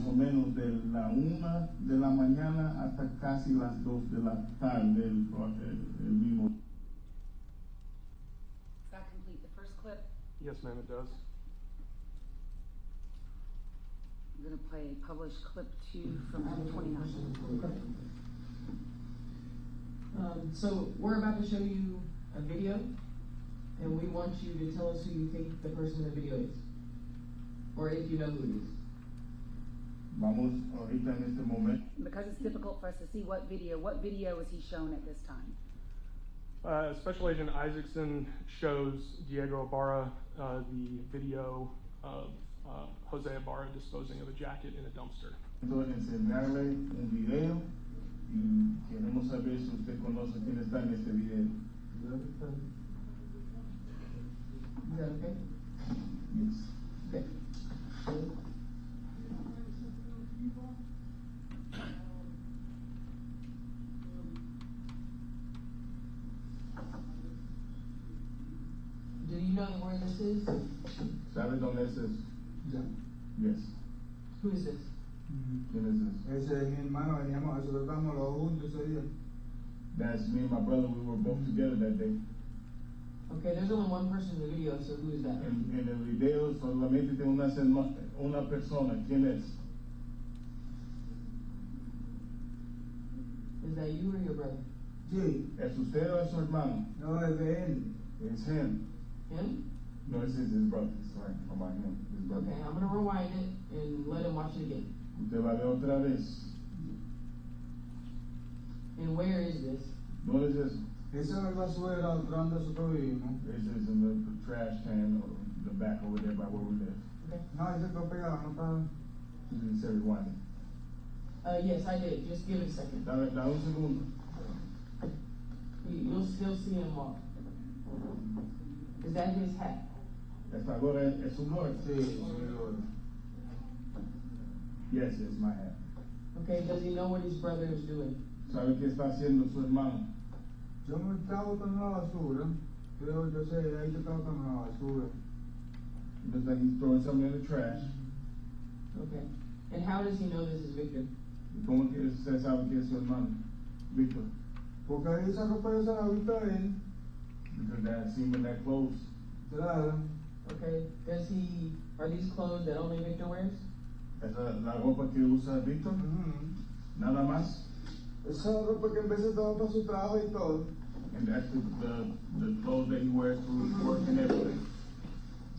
más o menos de la 1 de la mañana hasta casi las 2 de la tarde el mismo. Does that complete the first clip? Yes, ma'am, it does. I'm going to play published clip 2 from 29. So we're about to show you a video, and we want you to tell us who you think the person in the video is, or if you know who it is. Vamos ahorita en este momento. Because it's difficult for us to see what video is he shown at this time? Special Agent Isaacson shows Diego Ibarra the video of Jose Ibarra disposing of a jacket in a dumpster. Entonces enseñarle un video y queremos saber si usted conoce quién está en este video. Is that okay? Yes. Okay. Do you know where this is? ¿Sabe dónde es eso? Ya. Yes. Who is this? ¿Quién es eso? Ese es mi hermano, veníamos, nosotros estábamos los dos juntos ese día. That's me and my brother. We were both together that day. Okay, there's only one person in the video, so who is that? En el video solamente tiene una persona. ¿Quién es? Is that you or your brother? Sí. ¿Es usted o es su hermano? No, es de él. It's him. Him? No, it's his brother. It's right about him. His brother. Okay, I'm gonna rewind it and let him watch it again. Usted va a ver otra vez. And where is this? ¿Dónde es eso? Ese es el basurero donde nosotros vivimos. This is in the trash can or the back over there by where we live. Okay. No, ese está pegado, no está. You didn't say rewind. Yes, I did. Just give it a second. Dame un segundo. You'll still see him walk. Is that his hat? Esta ahora es un gorro. Sí, es mi gorro. Yes, it's my hat. Okay, does he know what his brother is doing? ¿Sabe qué está haciendo su hermano? Yo me estaba botando la basura. Yo sé, ahí te estaba botando la basura. Looks like he's throwing something in the trash. Okay. And how does he know this is Victor? ¿Y cómo que usted sabe que es su hermano? Víctor. Porque ahí esa ropa yo se la vi a él. Because that seam in that clothes. Claro. Okay. Are these clothes that only Victor wears? Esa es la ropa que usa Víctor. Nada más. Esa ropa que en vez estaba para su trabajo y todo. And that's the clothes that he wears to work and everything.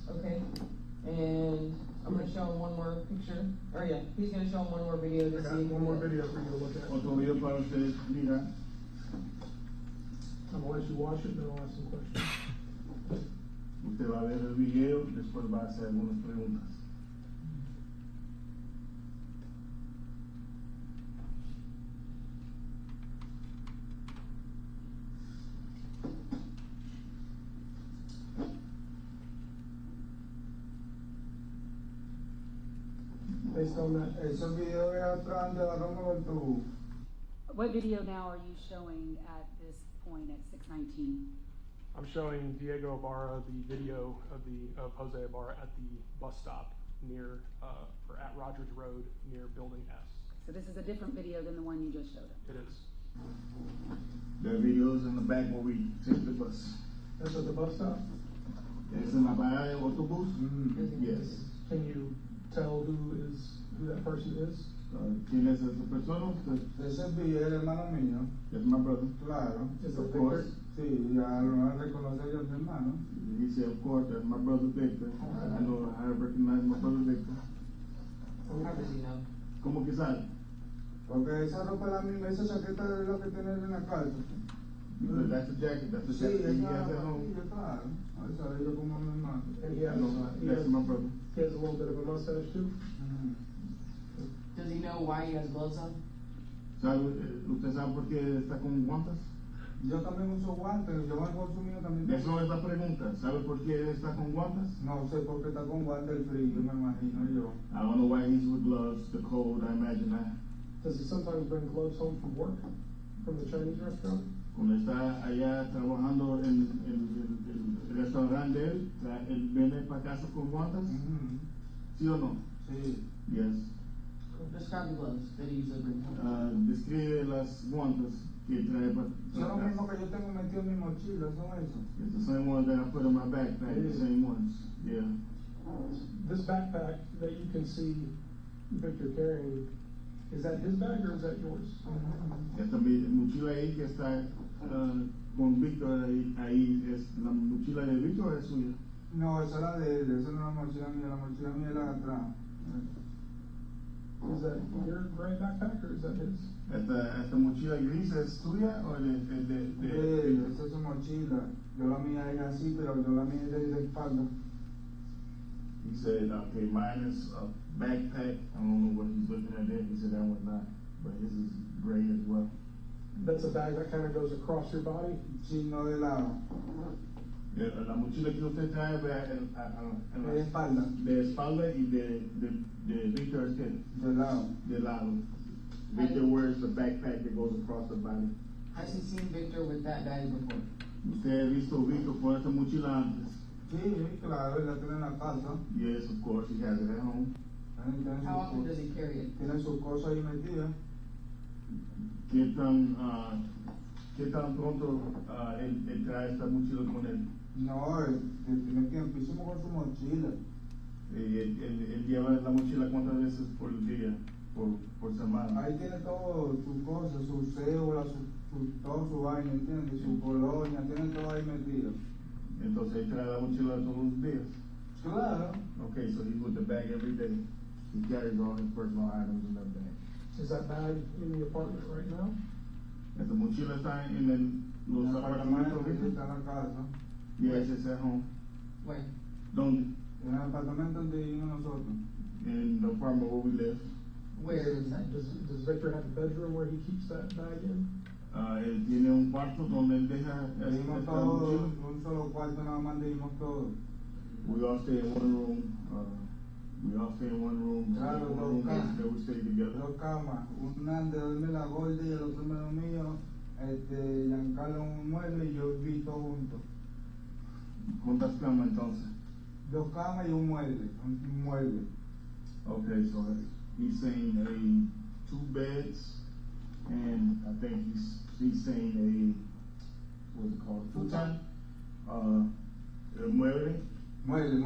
Okay. And I'm going to show him one more picture. Or yeah, he's going to show him one more video to see. One more video for you to look at. Otro video para ustedes mirar. I'm going to let you watch it, then I'll ask some questions. Usted va a ver el video y después va a hacer algunas preguntas. Based on that, esos videos de atrás de la Roma del tubo. What video now are you showing at this point at 6:19? I'm showing Diego Ibarra the video of Jose Ibarra at the bus stop near or at Rogers Road near Building S. So this is a different video than the one you just showed us. It is. There are videos in the back where we take the bus. That's at the bus stop? Es en la parada de autobús? Yes. Can you tell who that person is? ¿Quién es esa persona? Ese es el hermano mío. It's my brother. Claro. Is Of it course. Victor? Sí, ya lo van a reconocer yo a mi hermano. He said, of course, that's my brother Victor. I know how to recognize my brother Victor. How does he know? ¿Cómo que sabe? Porque esa ropa es la misma, esa chaqueta es lo que tiene él en la casa. Because that's the jacket. That's the Sí, jacket es he la has at home. familia, claro. Ahí sabe yo como mi hermano. And he I know, that's my brother. has a little bit of a mustache too? Does he know why he has gloves on? ¿Usted sabe por qué está con guantes? Yo también uso guantes, yo en el bolso mío también De eso es la pregunta. ¿Sabe por qué está con guantes? No sé por qué está con guantes el frío, me imagino yo. I don't know why he's with gloves, the cold, I imagine that. Does he sometimes bring gloves home from work, from the Chinese restaurant? Cuando está allá trabajando en el restaurante de él, ¿él viene para casa con guantes? ¿Sí o no? Sí. Yes. Describe the gloves that he usually brings. Describe las guantes que trae para Son los mismos que yo tengo metido en mi mochila, son esos. It's the same ones that I put in my backpack, the same ones, yeah. This backpack that you can see Victor carrying, is that his bag or is that yours? Esta mochila ahí que está con Víctor ahí es la mochila de Víctor o es suya. No, esa es la de él, esa no es la mochila mía es la de atrás. Is that your gray backpack or is that his? Esta mochila gris es tuya o de Esa es su mochila. Yo la mía es así, pero yo la mía es de espalda. He said, okay, mine is a backpack. I don't know what he's looking at there. He said that one not, but his is gray as well. That's a bag that kind of goes across your body. Sí, no de lado. La mochila que usted trae De espalda. de espalda y de Victor es que De lado. de lado. Victor wears the backpack that goes across the body. Has he seen Victor with that bag before? Usted ha visto Victor con esta mochila antes. Sí, claro, él la tiene en la casa. Yes, of course, he has it at home. How often does he carry it? Tiene sus cosas ahí metidas. ¿Qué tan pronto él trae esta mochila con él? No, él tiene tiempísimo con su mochila. Él lleva la mochila cuántas veces por día, por semana. Ahí tiene todo sus cosas, su cédula, todo su vaina, ¿entiendes? Su colonia, tiene todo ahí metido. Entonces él trae la mochila todos los días. Claro. Okay, so he's with the bag every day. He carries all his personal items in that bag. Is that bag in the apartment right now? Esta mochila está en los El apartamentos. apartamento que está en la casa. Yes, it's at home. Where? ¿Dónde? En el apartamento donde vivimos nosotros. In the apartment where we live. Where is that? Does Victor have a bedroom where he keeps that bag in? Él tiene un cuarto donde él deja Vivimos esta todos, mochila. un solo cuarto nada más vivimos todos. We all stay in one room. We all stay in one room. Claro, One dos room camas. that we stay together. Dos camas, una de dormir la gorda y el otro me dormía, Giancarlo en un mueble y yo vi todo junto. ¿Cuántas camas entonces? Dos camas y un mueble. Okay, so he's saying two beds, and I think he's saying what's it called? Futon. El mueble. Mueble.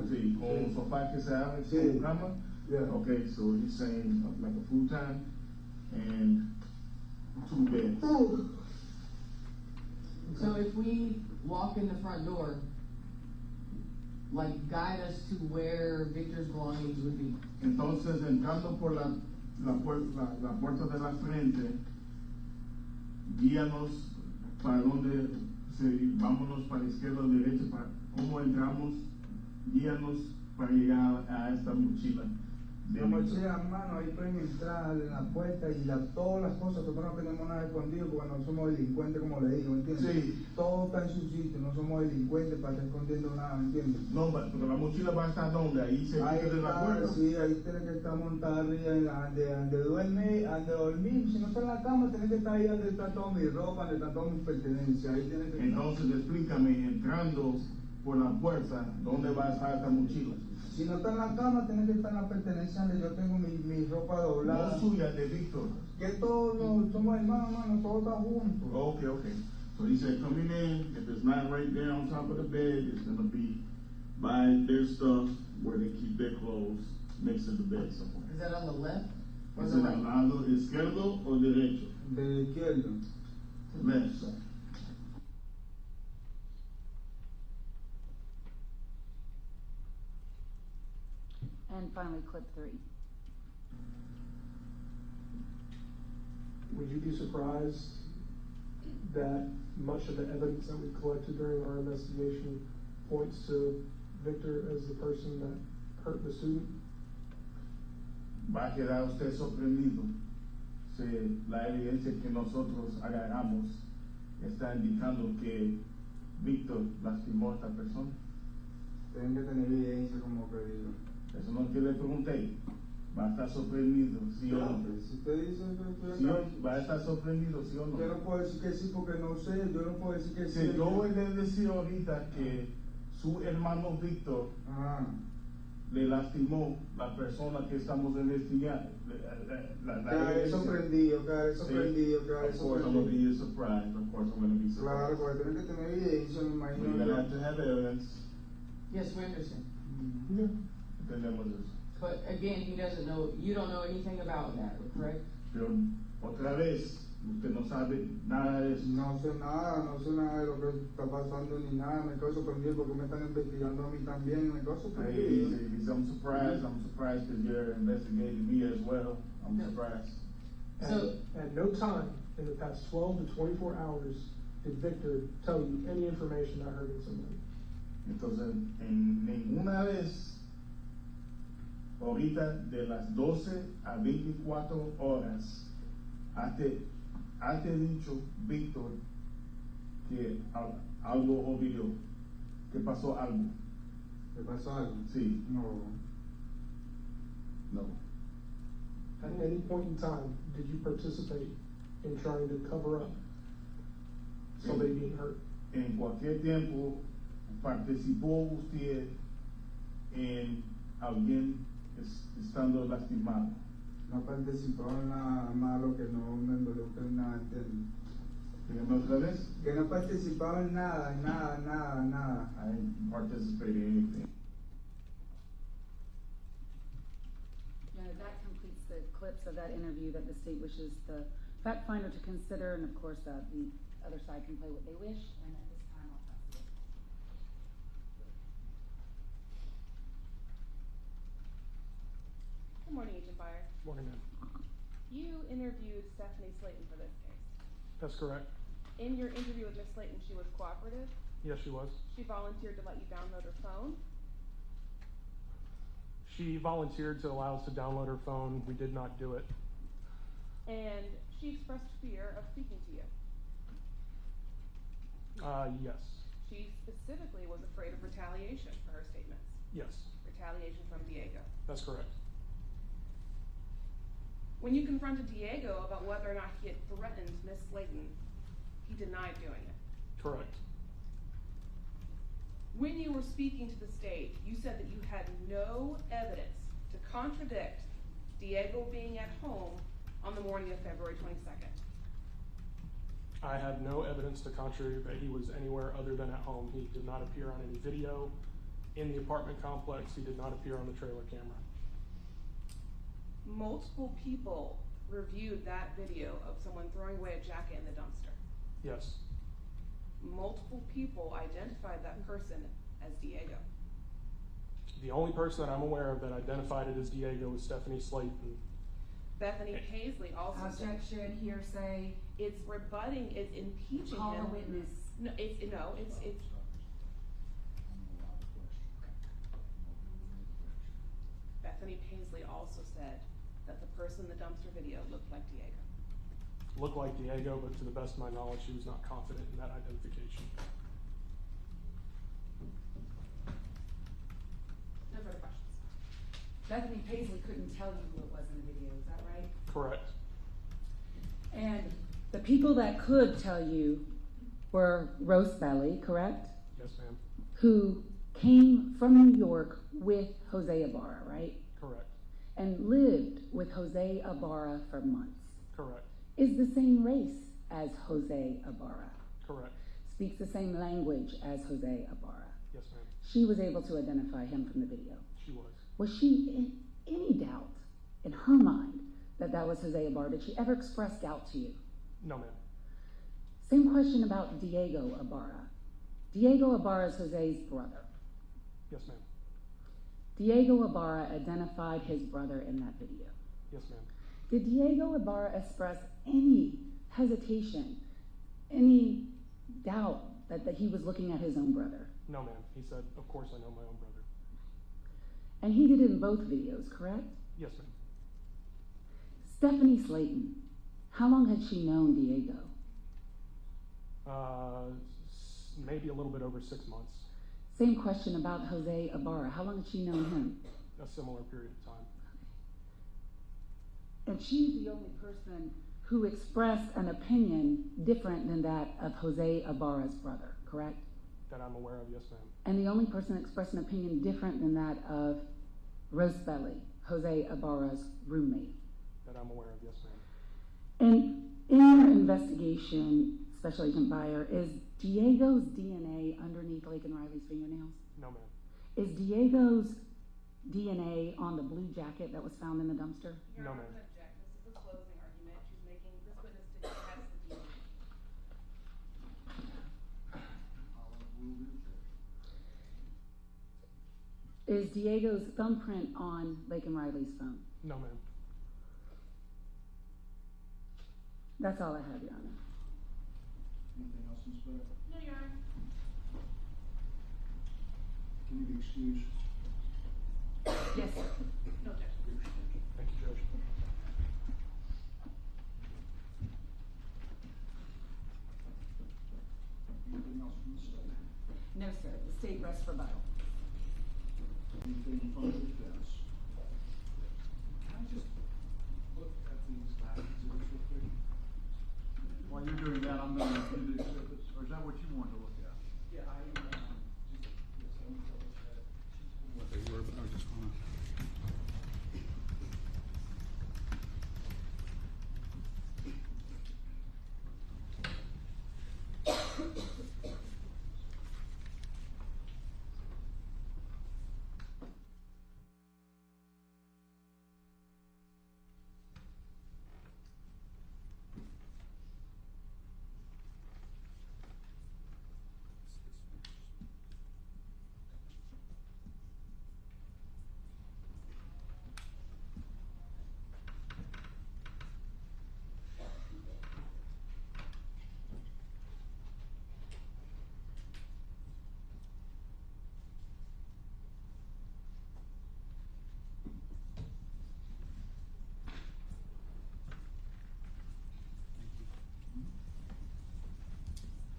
Sí, con un sofá que se abre, Sí. con cama. Yeah. Okay, so he's saying like a futon and two beds. So if we walk in the front door, like guide us to where Victor's belongings would be. Entonces, entrando por la puerta de la frente, guíanos para donde, vámonos para la izquierda o derecha, para cómo entramos, guíanos para llegar a esta mochila. La mochila, hermano, ahí pueden entrar en la puerta y todas las cosas, nosotros no tenemos nada escondido porque no somos delincuentes, como le digo, ¿entiendes? Sí. Todo está en su sitio, no somos delincuentes para estar escondiendo nada, ¿entiendes? No, pero la mochila va a estar donde, ahí se Ahí quita de la está, puerta. sí, ahí tiene que estar montada arriba, donde duerme, donde dormir, si no está en la cama, tiene que estar ahí donde está toda mi ropa, donde está toda mi pertenencia, ahí tiene que estar. Entonces, explícame, entrando por la puerta, ¿dónde va a estar esta mochila? Si no está en la cama, tiene que estar en la pertenencia donde yo tengo mi ropa doblada. No suya, de Víctor. Que todos somos hermanos, todos están juntos. Okay. So he said, coming in, if it's not right there on top of the bed, it's gonna be by their stuff where they keep their clothes next to the bed somewhere. Is that on the left or ¿Es the en right? el lado izquierdo o derecho? De izquierdo. Left side. And finally, clip 3. Would you be surprised that much of the evidence that we collected during our investigation points to Victor as the person that hurt the student? Va a quedar usted sorprendido si la evidencia que nosotros agarramos está indicando que Víctor lastimó a esta persona. Tienen que tener evidencia, como que digo. Eso no es que le pregunté. Va a estar sorprendido, sí o no. Si usted dice que ¿Sí va a estar sorprendido, sí o no. yo no puedo decir que sí porque no sé, yo no puedo decir que sí. Si yo voy a decir ahorita que su hermano Víctor le lastimó la persona que estamos investigando. Quedaré sorprendido, quedaré sorprendido, quedaré Of course, I'm going to sorprendido. be surprised. Of course, I'm going to be Claro, surprised. porque tienen que tener evidencia, me We're imagino going to yo. have to have evidence. Yes, we understand. Entendemos eso. But again, he doesn't know, you don't know anything about that, correct? Pero otra vez, usted no sabe nada de eso. No sé nada de lo que está pasando ni nada, me quedo sorprendido porque me están investigando a mí también, me quedo sorprendido. I'm surprised because you're investigating me as well. I'm surprised. So- At no time in the past 12 to 24 hours did Victor tell you any information about hurting somebody. Entonces, en ninguna vez, ahorita de las 12 a 24 horas, has dicho, Víctor, que algo olvidó, que pasó algo. ¿Te pasó algo? Sí, No. no. At any point in time, did you participate in trying to cover up somebody being hurt? En cualquier tiempo, participó usted en alguien estando lastimado. No participó en nada malo, que no me involucre en nada, ¿entiendes? Dígame otra vez. Que no participaba en nada, nada. I didn't participate in anything. That completes the clips of that interview that the state wishes the fact finder to consider, and of course, the other side can play what they wish, and at this time, I'll pass it. Good morning, Agent Byer. Morning, ma'am. You interviewed Stephanie Slayton for this case. That's correct. In your interview with Ms. Slayton, she was cooperative. Yes, she was. She volunteered to let you download her phone. She volunteered to allow us to download her phone. We did not do it. And she expressed fear of speaking to you. Yes. She specifically was afraid of retaliation for her statements. Yes, Retaliation from Diego. that's correct. When you confronted Diego about whether or not he had threatened Ms. Slayton, he denied doing it. Correct. When you were speaking to the state, you said that you had no evidence to contradict Diego being at home on the morning of February 22nd. I had no evidence to contrary that he was anywhere other than at home. He did not appear on any video in the apartment complex. He did not appear on the trailer camera. Multiple people reviewed that video of someone throwing away a jacket in the dumpster. Yes. Multiple people identified that person as Diego. The only person that I'm aware of that identified it as Diego was Stephanie Slayton. Bethany Paisley also said Objection, hearsay, it's rebutting, it's impeaching call him. a witness. No, it's Bethany Paisley also said that the person in the dumpster video looked like Diego. Looked like Diego, but to the best of my knowledge, she was not confident in that identification. No further questions. Bethany Paisley couldn't tell you who it was in the video, is that right? Correct. And the people that could tell you were Rose Belly, correct? Yes, ma'am. Who came from New York with Jose Ibarra, right? Correct. And lived with Jose Ibarra for months. Correct. Is the same race as Jose Ibarra. Correct. Speaks the same language as Jose Ibarra. Yes, ma'am. She was able to identify him from the video. She was. Was she in any doubt in her mind that that was Jose Ibarra? Did she ever express doubt to you? No, ma'am. Same question about Diego Ibarra. Diego Ibarra is Jose's brother. Yes, ma'am. Diego Ibarra identified his brother in that video. Yes, ma'am. Did Diego Ibarra express any hesitation, any doubt that he was looking at his own brother? No, ma'am. He said, of course I know my own brother. And he did it in both videos, correct? Yes, ma'am. Stephanie Slayton, how long had she known Diego? Maybe a little bit over 6 months. Same question about Jose Ibarra. How long had she known him? A similar period of time. And she's the only person who expressed an opinion different than that of Jose Ibarra's brother, correct? That I'm aware of, yes, ma'am. And the only person that expressed an opinion different than that of Rosebelly, Jose Ibarra's roommate. That I'm aware of, yes, ma'am. And in your investigation, Special Agent Beyer, is Diego's DNA underneath Laken Riley's fingernails? No, ma'am. Is Diego's DNA on the blue jacket that was found in the dumpster? Your No, Honor, ma'am. I'm gonna object. This is a closing argument. She's making, this witness to contest the DNA. Is Diego's thumbprint on Laken Riley's phone? No, ma'am. That's all I have, Your Honor. Anything else, Ms. Beck? No, Your Honor. Can you be excused? Yes, sir. No objection. Thank you, Judge. Anything else from the state? No, sir. The state rests for rebuttal. Anything from the defense? Can I just look at these last exhibits real quick? While you're doing that, I'm gonna do the exhibits, or is that what you want to look at? Yeah, I What they were, but I just wanna.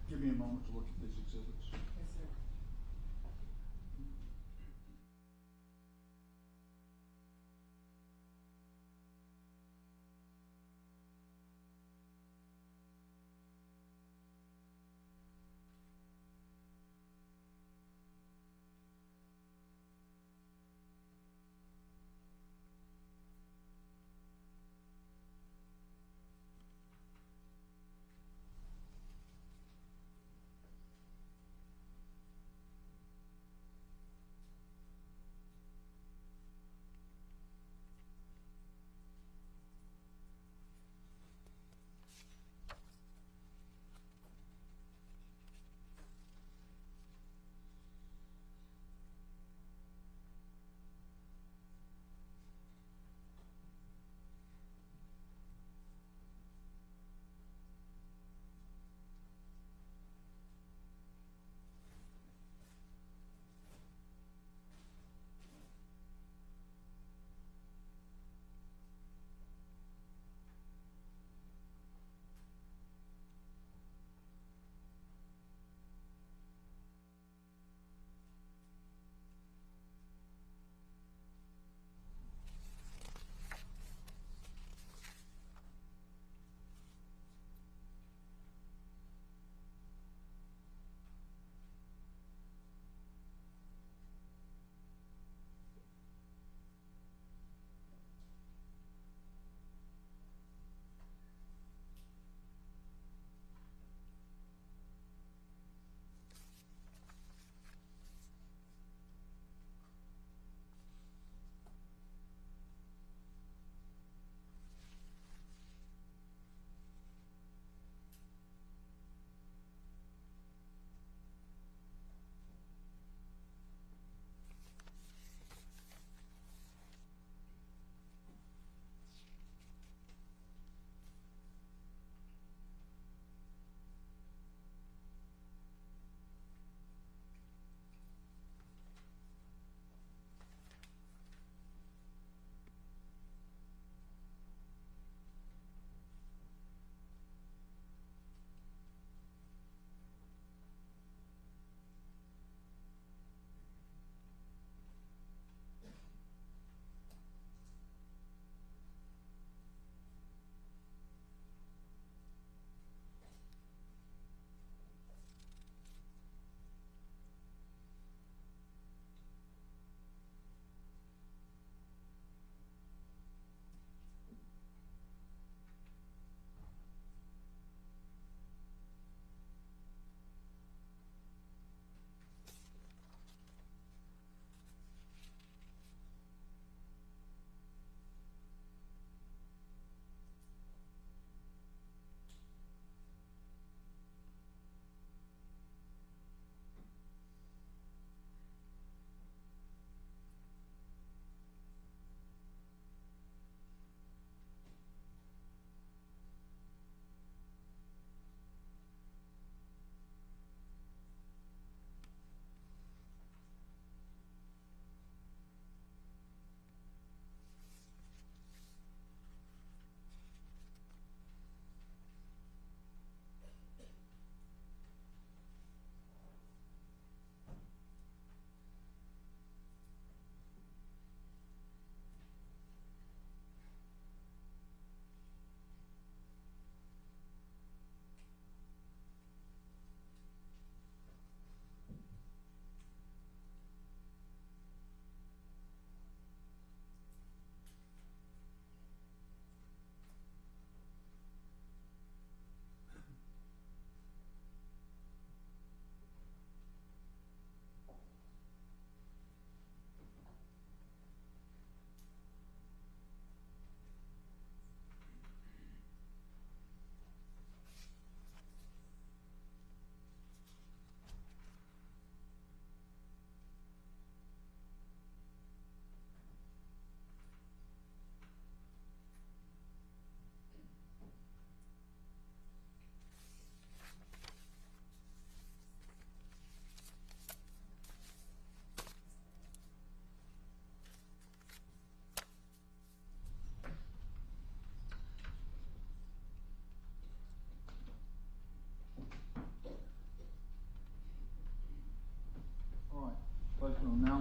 Give me a moment to look at these exhibits. Yes, sir.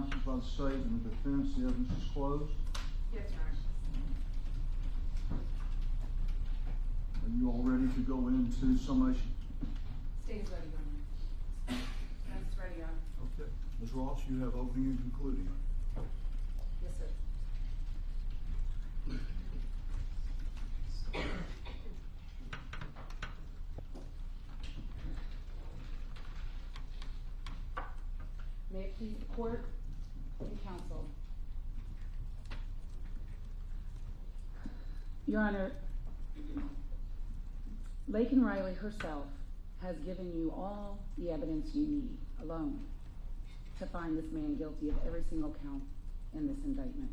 counsel by the state and the defense. The evidence is closed. Yes, Your Honor. Are you all ready to go into summation? State is ready, Your Honor. That's ready, Your Honor. Okay. Ms. Ross, you have opening and concluding. Yes, sir. May it please the court and counsel. Your Honor, Laken Riley herself has given you all the evidence you need alone to find this man guilty of every single count in this indictment.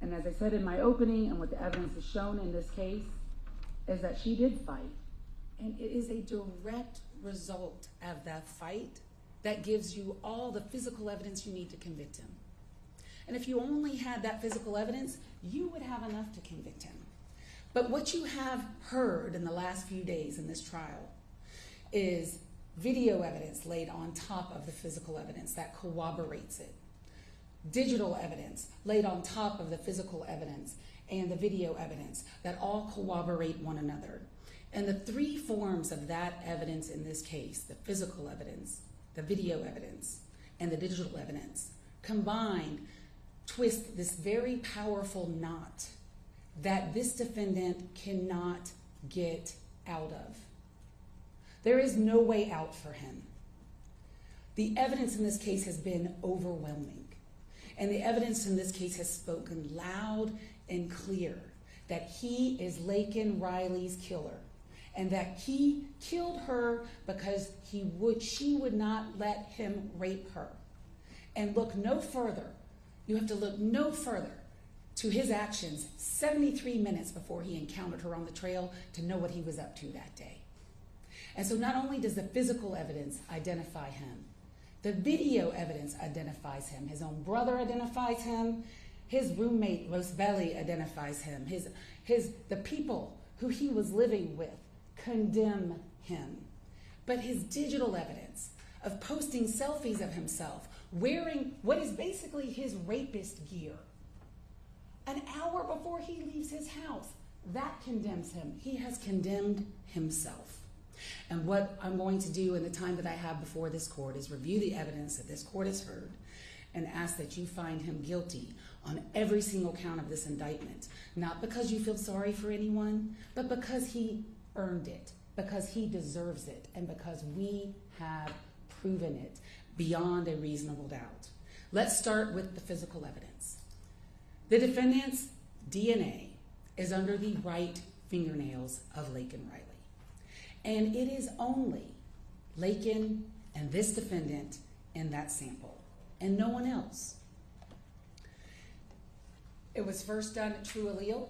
And as I said in my opening, and what the evidence has shown in this case, is that she did fight. And it is a direct result of that fight that gives you all the physical evidence you need to convict him. And if you only had that physical evidence, you would have enough to convict him. But what you have heard in the last few days in this trial is video evidence laid on top of the physical evidence that corroborates it. Digital evidence laid on top of the physical evidence and the video evidence that all corroborate one another. And the three forms of that evidence in this case, the physical evidence, the video evidence, and the digital evidence, combined twist this very powerful knot that this defendant cannot get out of. There is no way out for him. The evidence in this case has been overwhelming. And the evidence in this case has spoken loud and clear that he is Laken Riley's killer, and that he killed her because she would not let him rape her. And look no further, you have to look no further to his actions 73 minutes before he encountered her on the trail to know what he was up to that day. And so not only does the physical evidence identify him, the video evidence identifies him. His own brother identifies him. His roommate, Rosebelly, identifies him. The people who he was living with condemn him. But his digital evidence of posting selfies of himself wearing what is basically his rapist gear an hour before he leaves his house, that condemns him. He has condemned himself. And what I'm going to do in the time that I have before this court is review the evidence that this court has heard and ask that you find him guilty on every single count of this indictment, not because you feel sorry for anyone, but because he earned it, because he deserves it, and because we have proven it beyond a reasonable doubt. Let's start with the physical evidence. The defendant's DNA is under the right fingernails of Laken Riley. And it is only Laken and this defendant in that sample, and no one else. It was first done at True Allele,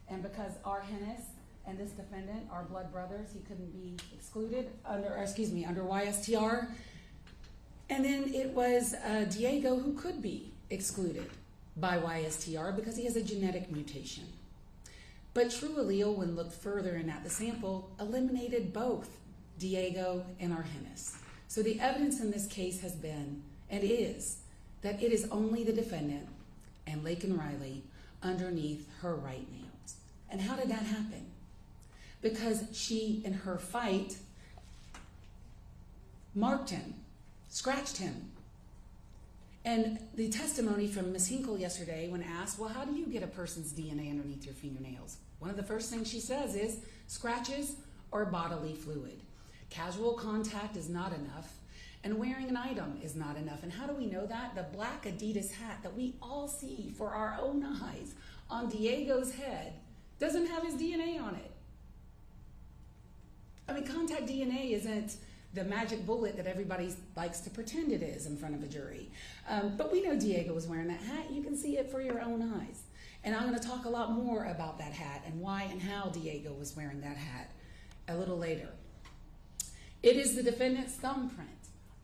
and because our Hennis and this defendant are blood brothers, he couldn't be excluded under YSTR. And then it was Diego who could be excluded by YSTR because he has a genetic mutation. But True Allele, when looked further in at the sample, eliminated both Diego and Argenis. So the evidence in this case has been, and is, that it is only the defendant and Laken Riley underneath her right nails. And how did that happen? Because she, in her fight, marked him, scratched him. And the testimony from Ms. Hinkle yesterday when asked, well, how do you get a person's DNA underneath your fingernails? One of the first things she says is scratches or bodily fluid. Casual contact is not enough, and wearing an item is not enough. And how do we know that? The black Adidas hat that we all see for our own eyes on Diego's head doesn't have his DNA on it. I mean, contact DNA isn't the magic bullet that everybody likes to pretend it is in front of a jury. But we know Diego was wearing that hat. You can see it for your own eyes. And I'm going to talk a lot more about that hat and why and how Diego was wearing that hat a little later. It is the defendant's thumbprint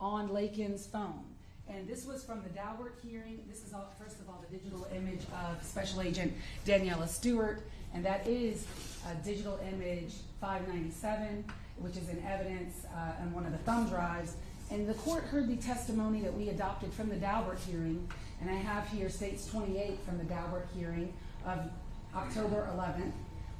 on Laken's phone. And this was from the Daubert hearing. This is, first of all, the digital image of Special Agent Daniela Stewart. And that is digital image 597, which is in evidence on one of the thumb drives. And the court heard the testimony that we adopted from the Daubert hearing, and I have here states 28 from the Daubert hearing of October 11th,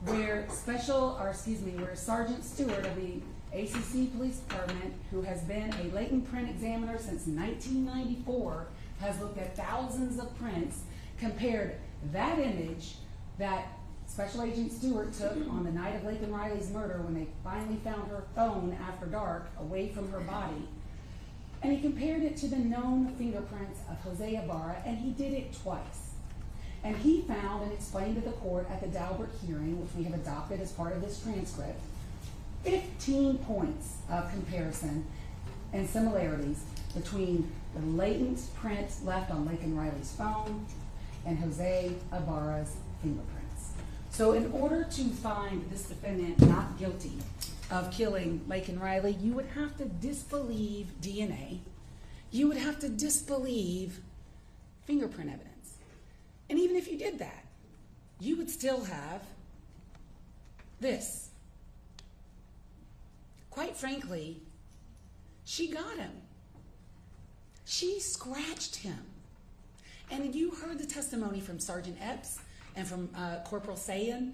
where where Sergeant Stewart of the ACC Police Department, who has been a latent print examiner since 1994, has looked at thousands of prints, compared that image that Special Agent Stewart took on the night of Laken Riley's murder when they finally found her phone after dark away from her body. And he compared it to the known fingerprints of Jose Ibarra, and he did it twice. And he found and explained to the court at the Daubert hearing, which we have adopted as part of this transcript, 15 points of comparison and similarities between the latent print left on Laken Riley's phone and Jose Ibarra's fingerprints. So in order to find this defendant not guilty of killing Laken Riley, you would have to disbelieve DNA. You would have to disbelieve fingerprint evidence. And even if you did that, you would still have this. Quite frankly, she got him. She scratched him. And you heard the testimony from Sergeant Epps and from Corporal Sayan.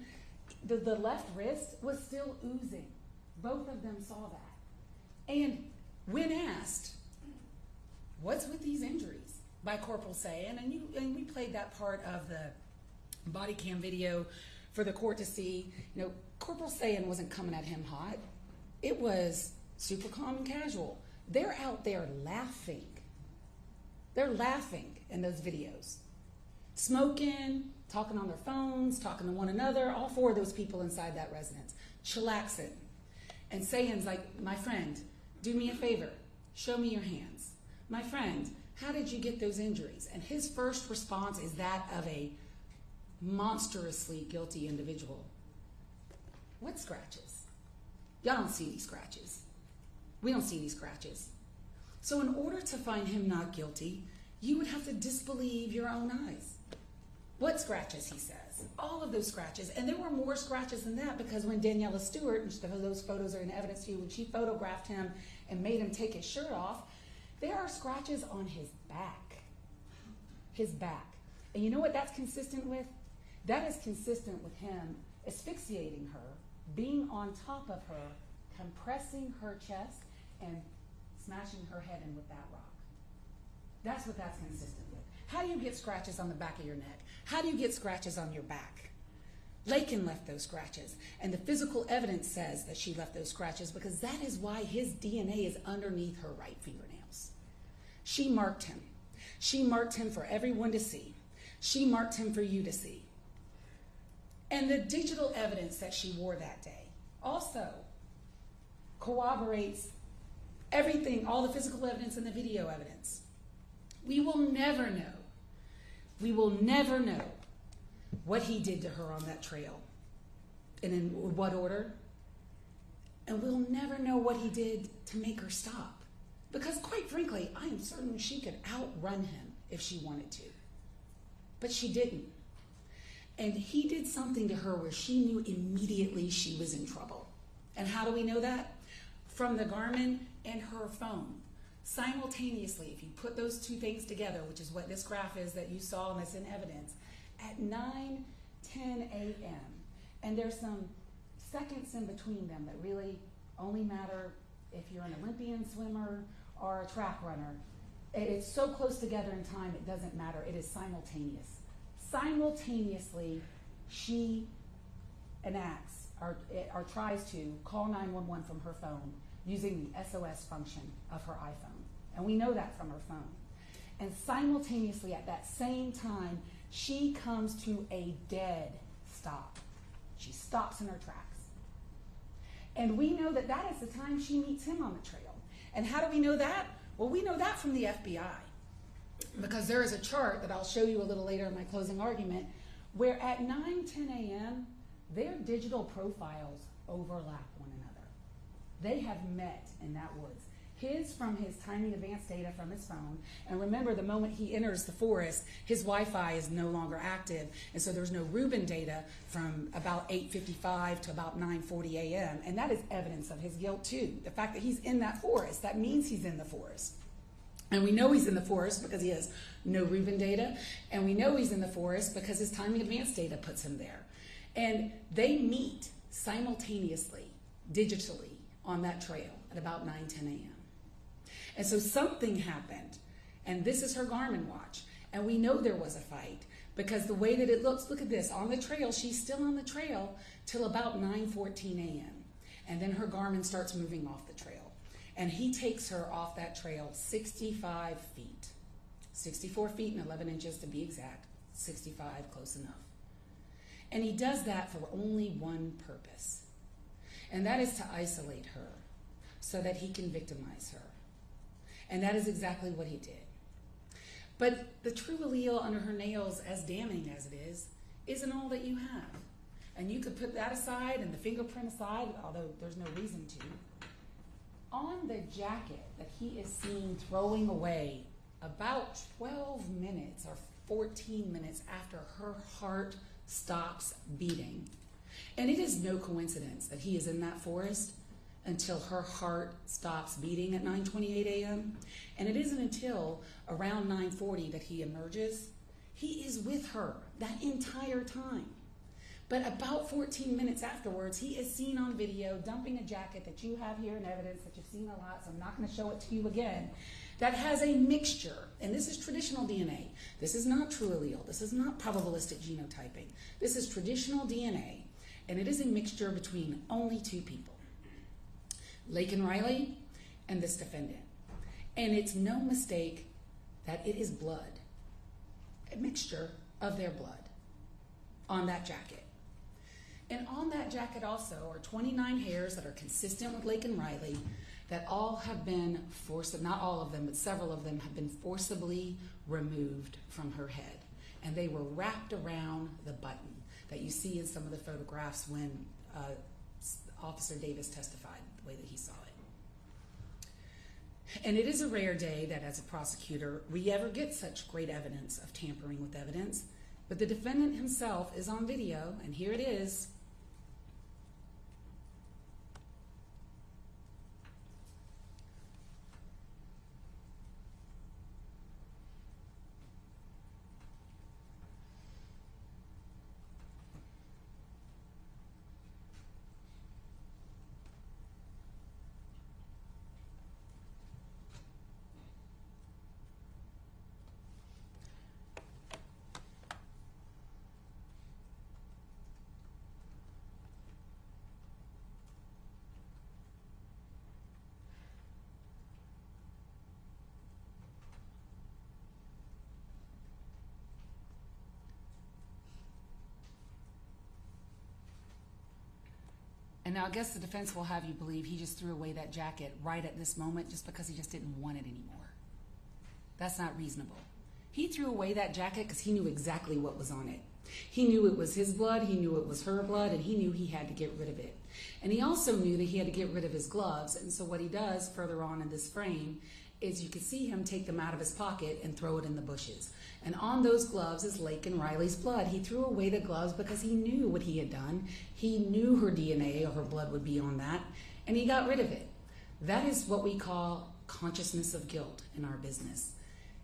The left wrist was still oozing. Both of them saw that. And when asked, what's with these injuries by Corporal Sayan, and we played that part of the body cam video for the court to see, Corporal Sayan wasn't coming at him hot. It was super calm and casual. They're out there laughing. They're laughing in those videos. Smoking, talking on their phones, talking to one another, all four of those people inside that residence, chillaxing. And Sayan's like, my friend, do me a favor, show me your hands. My friend, how did you get those injuries? And his first response is that of a monstrously guilty individual. What scratches? Y'all don't see these scratches. We don't see these scratches. So in order to find him not guilty, you would have to disbelieve your own eyes. What scratches, he says. All of those scratches. And there were more scratches than that, because when Daniela Stewart, and those photos are in evidence to you, when she photographed him and made him take his shirt off, there are scratches on his back. His back. And you know what that's consistent with? That is consistent with him asphyxiating her, being on top of her, compressing her chest, and smashing her head in with that rock. That's what that's consistent with. How do you get scratches on the back of your neck? How do you get scratches on your back? Laken left those scratches, and the physical evidence says that she left those scratches, because that is why his DNA is underneath her right fingernails. She marked him. She marked him for everyone to see. She marked him for you to see. And the digital evidence that she wore that day also corroborates everything, all the physical evidence and the video evidence. We will never know. We will never know what he did to her on that trail and in what order. And we'll never know what he did to make her stop. Because quite frankly, I am certain she could outrun him if she wanted to. But she didn't. And he did something to her where she knew immediately she was in trouble. And how do we know that? From the Garmin and her phone. Simultaneously, if you put those two things together, which is what this graph is that you saw and that's in evidence, at 9:10 a.m., and there's some seconds in between them that really only matter if you're an Olympian swimmer or a track runner. It's so close together in time, it doesn't matter. It is simultaneous. Simultaneously, she enacts or tries to call 911 from her phone using the SOS function of her iPhone. And we know that from her phone. And simultaneously, at that same time, she comes to a dead stop. She stops in her tracks. And we know that that is the time she meets him on the trail. And how do we know that? Well, we know that from the FBI. Because there is a chart that I'll show you a little later in my closing argument, where at 9:10 a.m., their digital profiles overlap one another. They have met in that woods. His from his timing advance data from his phone. And remember, the moment he enters the forest, his Wi-Fi is no longer active. And so there's no Reuben data from about 8:55 to about 9:40 a.m. And that is evidence of his guilt too. The fact that he's in that forest, that means he's in the forest. And we know he's in the forest because he has no Reuben data. And we know he's in the forest because his timing advance data puts him there. And they meet simultaneously, digitally, on that trail at about 9:10 a.m. And so something happened, and this is her Garmin watch, and we know there was a fight because the way that it looks, look at this, on the trail, she's still on the trail till about 9:14 a.m. And then her Garmin starts moving off the trail. And he takes her off that trail 65 feet, 64 feet and 11 inches to be exact, 65, close enough. And he does that for only one purpose, and that is to isolate her so that he can victimize her. And that is exactly what he did. But the true allele under her nails, as damning as it is, isn't all that you have. And you could put that aside and the fingerprint aside, although there's no reason to. On the jacket that he is seen throwing away about 12 minutes or 14 minutes after her heart stops beating. And it is no coincidence that he is in that forest until her heart stops beating at 9:28 a.m. And it isn't until around 9:40 that he emerges. He is with her that entire time. But about 14 minutes afterwards, he is seen on video dumping a jacket that you have here in evidence that you've seen a lot, so I'm not going to show it to you again, that has a mixture, and this is traditional DNA. This is not true allele. This is not probabilistic genotyping. This is traditional DNA, and it is a mixture between only two people, Laken Riley and this defendant. And it's no mistake that it is blood, a mixture of their blood on that jacket. And on that jacket also are 29 hairs that are consistent with Laken Riley that all have been not all of them, but several of them have been forcibly removed from her head. And they were wrapped around the button that you see in some of the photographs when Officer Davis testified, the way that he saw it. And it is a rare day that as a prosecutor, we ever get such great evidence of tampering with evidence. But the defendant himself is on video, and here it is. And now I guess the defense will have you believe he just threw away that jacket right at this moment just because he just didn't want it anymore. That's not reasonable. He threw away that jacket because he knew exactly what was on it. He knew it was his blood, he knew it was her blood, and he knew he had to get rid of it. And he also knew that he had to get rid of his gloves, and so what he does further on in this frame is you can see him take them out of his pocket and throw it in the bushes. And on those gloves is Laken Riley's blood. He threw away the gloves because he knew what he had done. He knew her DNA or her blood would be on that, and he got rid of it. That is what we call consciousness of guilt in our business.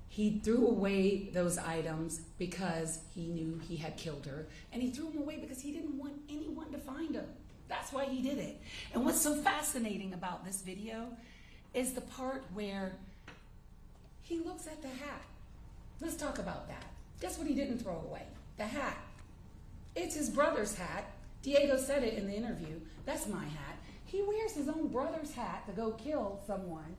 He threw away those items because he knew he had killed her, and he threw them away because he didn't want anyone to find him. That's why he did it. And what's so fascinating about this video is the part where he looks at the hat. Let's talk about that. Guess what he didn't throw away? The hat. It's his brother's hat. Diego said it in the interview. That's my hat. He wears his own brother's hat to go kill someone.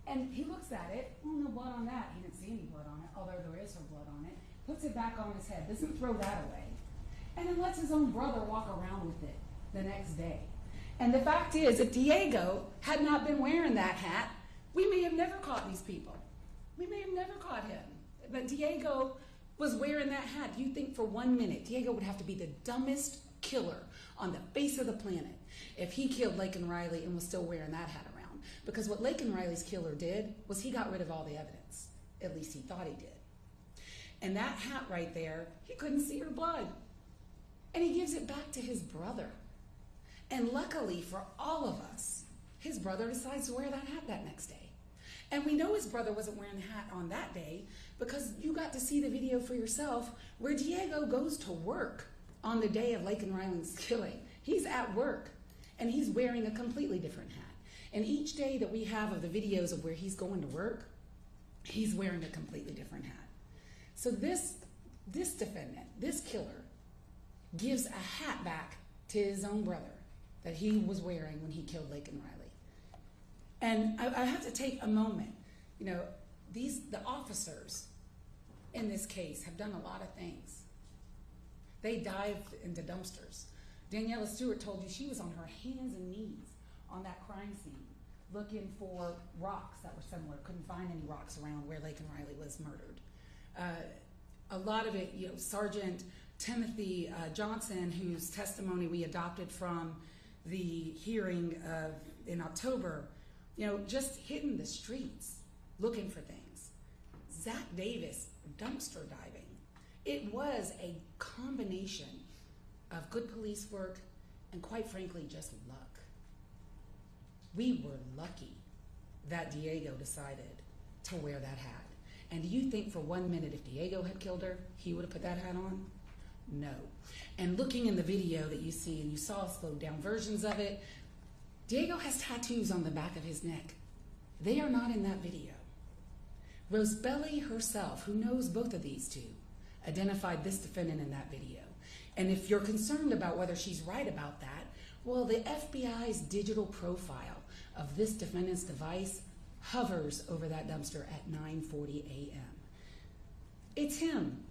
And he looks at it. Oh, no blood on that. He didn't see any blood on it, although there is her blood on it. Puts it back on his head. Doesn't throw that away. And then lets his own brother walk around with it the next day. And the fact is, if Diego had not been wearing that hat, we may have never caught these people. We may have never caught him. But Diego was wearing that hat. Do you think for 1 minute, Diego would have to be the dumbest killer on the face of the planet if he killed Laken Riley and was still wearing that hat around? Because what Laken Riley's killer did was he got rid of all the evidence. At least he thought he did. And that hat right there, he couldn't see her blood. And he gives it back to his brother. And luckily for all of us, his brother decides to wear that hat that next day. And we know his brother wasn't wearing the hat on that day because you got to see the video for yourself where Diego goes to work on the day of Laken Riley's killing. He's at work and he's wearing a completely different hat. And each day that we have of the videos of where he's going to work, he's wearing a completely different hat. So this defendant, this killer, gives a hat back to his own brother that he was wearing when he killed Laken Riley. And I have to take a moment. You know, the officers in this case have done a lot of things. They dived into dumpsters. Daniela Stewart told you she was on her hands and knees on that crime scene looking for rocks that were similar. Couldn't find any rocks around where Laken Riley was murdered. A lot of it, you know, Sergeant Timothy Johnson, whose testimony we adopted from the hearing in October, you know, just hitting the streets looking for things. Zach Davis, dumpster diving. It was a combination of good police work and, quite frankly, just luck. We were lucky that Diego decided to wear that hat. And do you think for 1 minute if Diego had killed her, he would have put that hat on? No. And looking in the video that you see, and you saw slowed down versions of it, Diego has tattoos on the back of his neck. They are not in that video. Rosebelly herself, who knows both of these two, identified this defendant in that video. And if you're concerned about whether she's right about that, well, the FBI's digital profile of this defendant's device hovers over that dumpster at 9:40 a.m. It's him,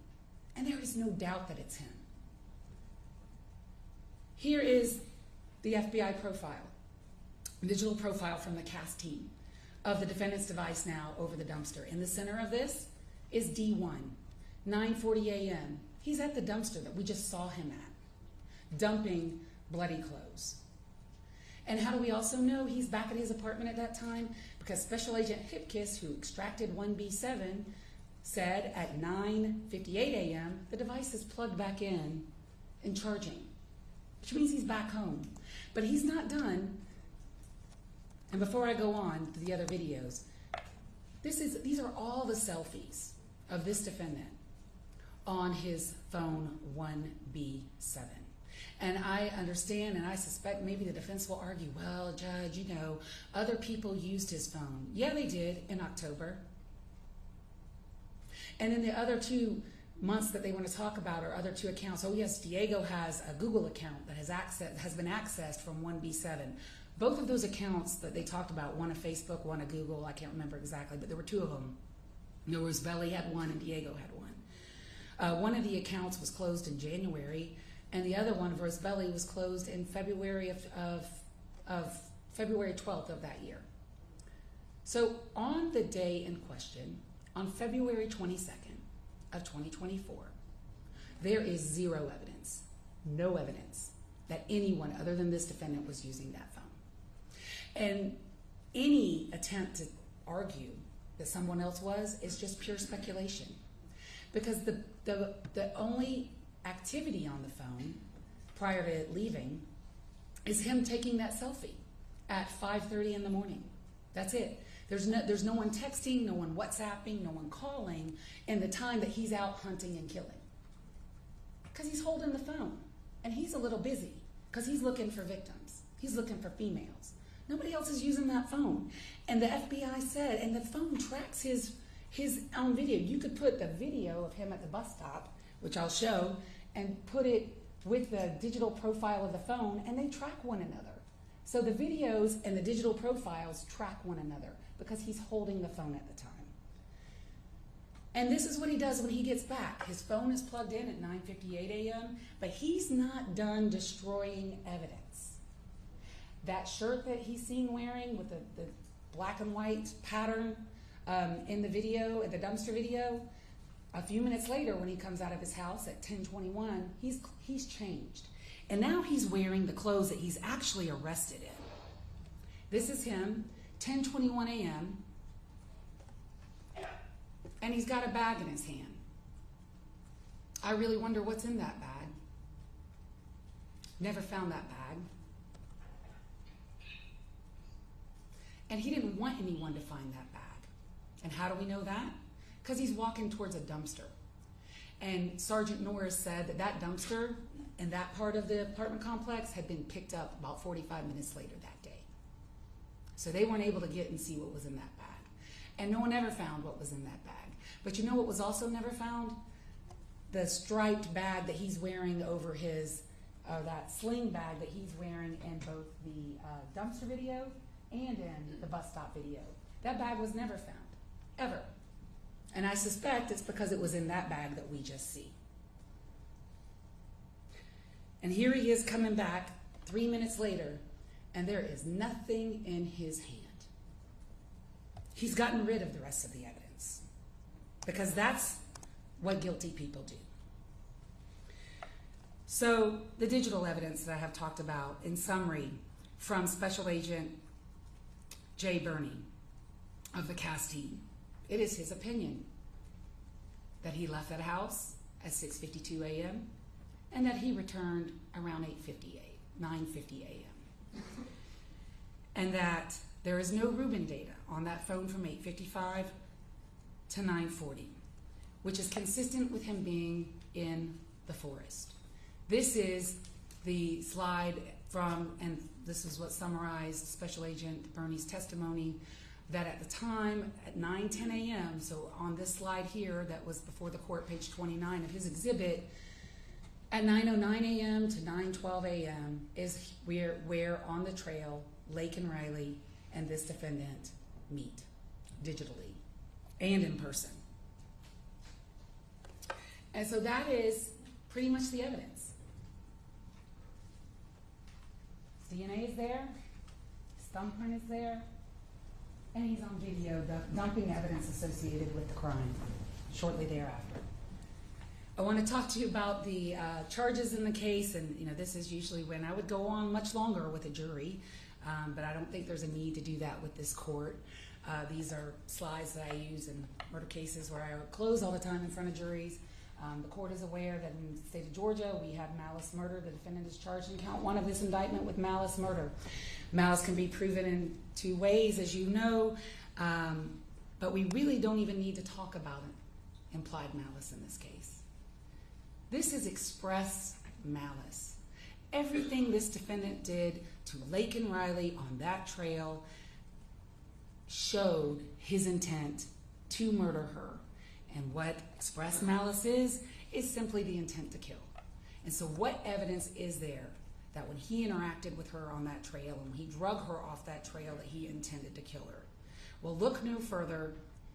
and there is no doubt that it's him. Here is the FBI profile, digital profile from the CAS team of the defendant's device now over the dumpster. In the center of this is D1, 9:40 a.m. He's at the dumpster that we just saw him at, dumping bloody clothes. And how do we also know he's back at his apartment at that time? Because Special Agent Hipkiss, who extracted 1B7, said at 9:58 a.m. the device is plugged back in and charging, which means he's back home. But he's not done. And before I go on to the other videos, these are all the selfies of this defendant on his phone 1B7. And I understand, and I suspect maybe the defense will argue, well, Judge, you know, other people used his phone. Yeah, they did in October. And in the other 2 months that they want to talk about are other 2 accounts. Oh yes, Diego has a Google account that has been accessed from 1B7. Both of those accounts that they talked about, one a Facebook, one a Google, I can't remember exactly, but there were 2 of them. Rosebelly had one and Diego had one. One of the accounts was closed in January, and the other one of Rosebelly was closed in February of February 12th of that year. So on the day in question, on February 22nd of 2024, there is zero evidence, no evidence that anyone other than this defendant was using that phone. And any attempt to argue that someone else was is just pure speculation, because the only activity on the phone prior to leaving is him taking that selfie at 5:30 in the morning. That's it. There's no one texting, no one WhatsApping, no one calling in the time that he's out hunting and killing, because he's holding the phone and he's a little busy because he's looking for victims. He's looking for females. Nobody else is using that phone. And the FBI said, and the phone tracks his own video. You could put the video of him at the bus stop, which I'll show, and put it with the digital profile of the phone, and they track one another. So the videos and the digital profiles track one another because he's holding the phone at the time. And this is what he does when he gets back. His phone is plugged in at 9:58 a.m., but he's not done destroying evidence. That shirt that he's seen wearing with the black and white pattern in the video, in the dumpster video, a few minutes later when he comes out of his house at 10:21, he's changed. And now he's wearing the clothes that he's actually arrested in. This is him 10:21 a.m., and he's got a bag in his hand. I really wonder what's in that bag. Never found that bag. And he didn't want anyone to find that bag. And how do we know that? Because he's walking towards a dumpster. And Sergeant Norris said that that dumpster in that part of the apartment complex had been picked up about 45 minutes later that day. So they weren't able to get and see what was in that bag. And no one ever found what was in that bag. But you know what was also never found? The striped bag that he's wearing over his, that sling bag that he's wearing in both the dumpster video and in the bus stop video. That bag was never found, ever. And I suspect it's because it was in that bag that we just see. And here he is coming back 3 minutes later, and there is nothing in his hand. He's gotten rid of the rest of the evidence, because that's what guilty people do. So the digital evidence that I have talked about, in summary, from Special Agent Jay Burney of the CAS team, it is his opinion that he left that house at 6:52 a.m. and that he returned around 9:50 a.m. And that there is no Reuben data on that phone from 8:55 to 9:40, which is consistent with him being in the forest. This is the slide from, and this is what summarized Special Agent Burney's testimony, that at the time at 9:10 a.m., so on this slide here that was before the court, page 29 of his exhibit, at 9:09 a.m. to 9:12 a.m. is where on the trail Laken Riley and this defendant meet digitally and in person. And so that is pretty much the evidence. His DNA is there, his thumbprint is there, and he's on video dumping evidence associated with the crime shortly thereafter. I want to talk to you about the charges in the case, and this is usually when I would go on much longer with a jury, but I don't think there's a need to do that with this court. These are slides that I use in murder cases where I close all the time in front of juries. The court is aware that in the state of Georgia we have malice murder. The defendant is charged in count 1 of this indictment with malice murder. Malice can be proven in 2 ways, as you know, but we really don't even need to talk about implied malice in this case. This is express malice. Everything this defendant did to Laken Riley on that trail showed his intent to murder her. And what express malice is simply the intent to kill. And so what evidence is there that when he interacted with her on that trail and when he drug her off that trail that he intended to kill her? Well, look no further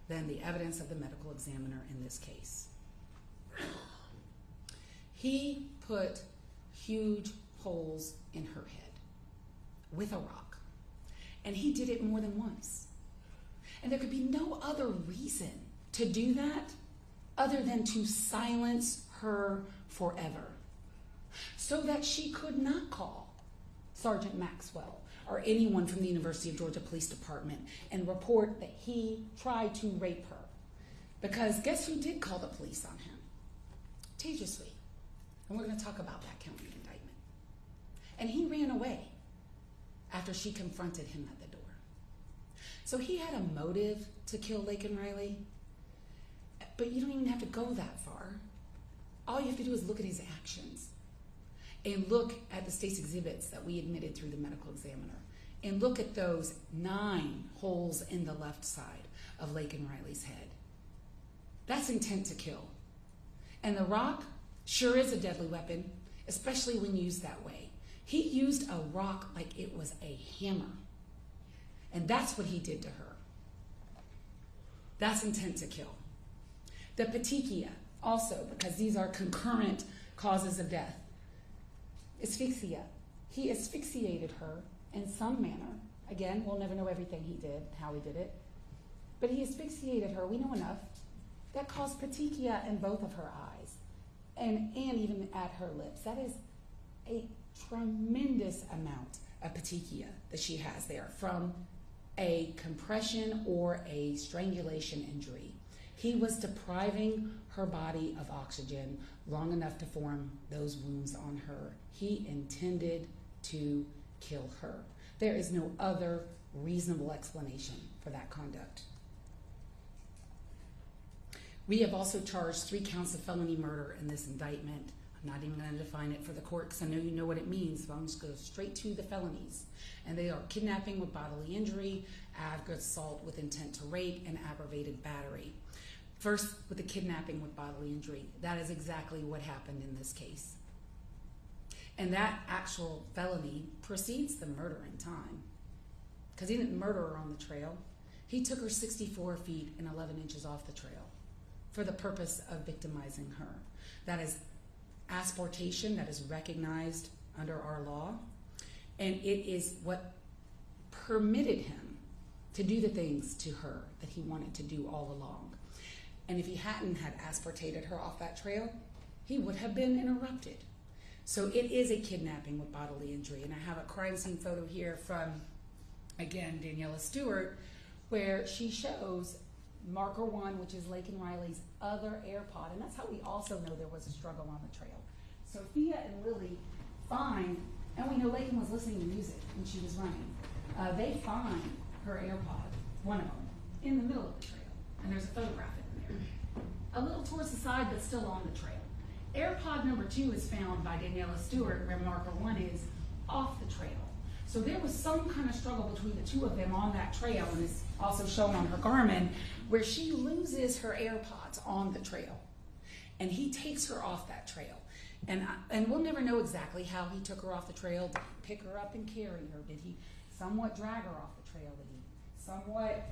than the evidence of the medical examiner in this case. He put huge holes in her head with a rock. And he did it more than once. And there could be no other reason to do that other than to silence her forever, so that she could not call Sergeant Maxwell or anyone from the University of Georgia Police Department and report that he tried to rape her. Because guess who did call the police on him? Tejaswi. And we're going to talk about that count in the indictment. And he ran away after she confronted him at the door. So he had a motive to kill Laken Riley, but you don't even have to go that far. All you have to do is look at his actions and look at the state's exhibits that we admitted through the medical examiner and look at those 9 holes in the left side of Laken Riley's head. That's intent to kill. And the rock sure is a deadly weapon, especially when used that way. He used a rock like it was a hammer. And that's what he did to her. That's intent to kill. The petechia, also, because these are concurrent causes of death. Asphyxia. He asphyxiated her in some manner. Again, we'll never know everything he did, how he did it. But he asphyxiated her, we know enough. That caused petechia in both of her eyes and even at her lips. That is a tremendous amount of petechia that she has there from a compression or a strangulation injury. He was depriving her body of oxygen long enough to form those wounds on her. He intended to kill her. There is no other reasonable explanation for that conduct. We have also charged 3 counts of felony murder in this indictment. I'm not even going to define it for the court because I know you know what it means, but I'm just going to go straight to the felonies. And they are kidnapping with bodily injury, aggravated assault with intent to rape, and aggravated battery. First, with the kidnapping with bodily injury, that is exactly what happened in this case. And that actual felony precedes the murder in time, because he didn't murder her on the trail. He took her 64 feet and 11 inches off the trail for the purpose of victimizing her. That is asportation, that is recognized under our law, and it is what permitted him to do the things to her that he wanted to do all along. And if he hadn't had asportated her off that trail, he would have been interrupted. So it is a kidnapping with bodily injury. And I have a crime scene photo here from, again, Daniela Stewart, where she shows marker 1, which is Laken Riley's other AirPod. And that's how we also know there was a struggle on the trail. Sophia and Lily find, and we know Laken was listening to music when she was running. They find her AirPod, one of them, in the middle of the trail. And there's a photograph in there. A little towards the side, but still on the trail. AirPod number 2 is found by Daniela Stewart, where marker 1 is off the trail. So there was some kind of struggle between the two of them on that trail, and it's also shown on her Garmin, where she loses her AirPods on the trail. And he takes her off that trail. And we'll never know exactly how he took her off the trail. Did he pick her up and carry her? Did he somewhat drag her off the trail? Did he somewhat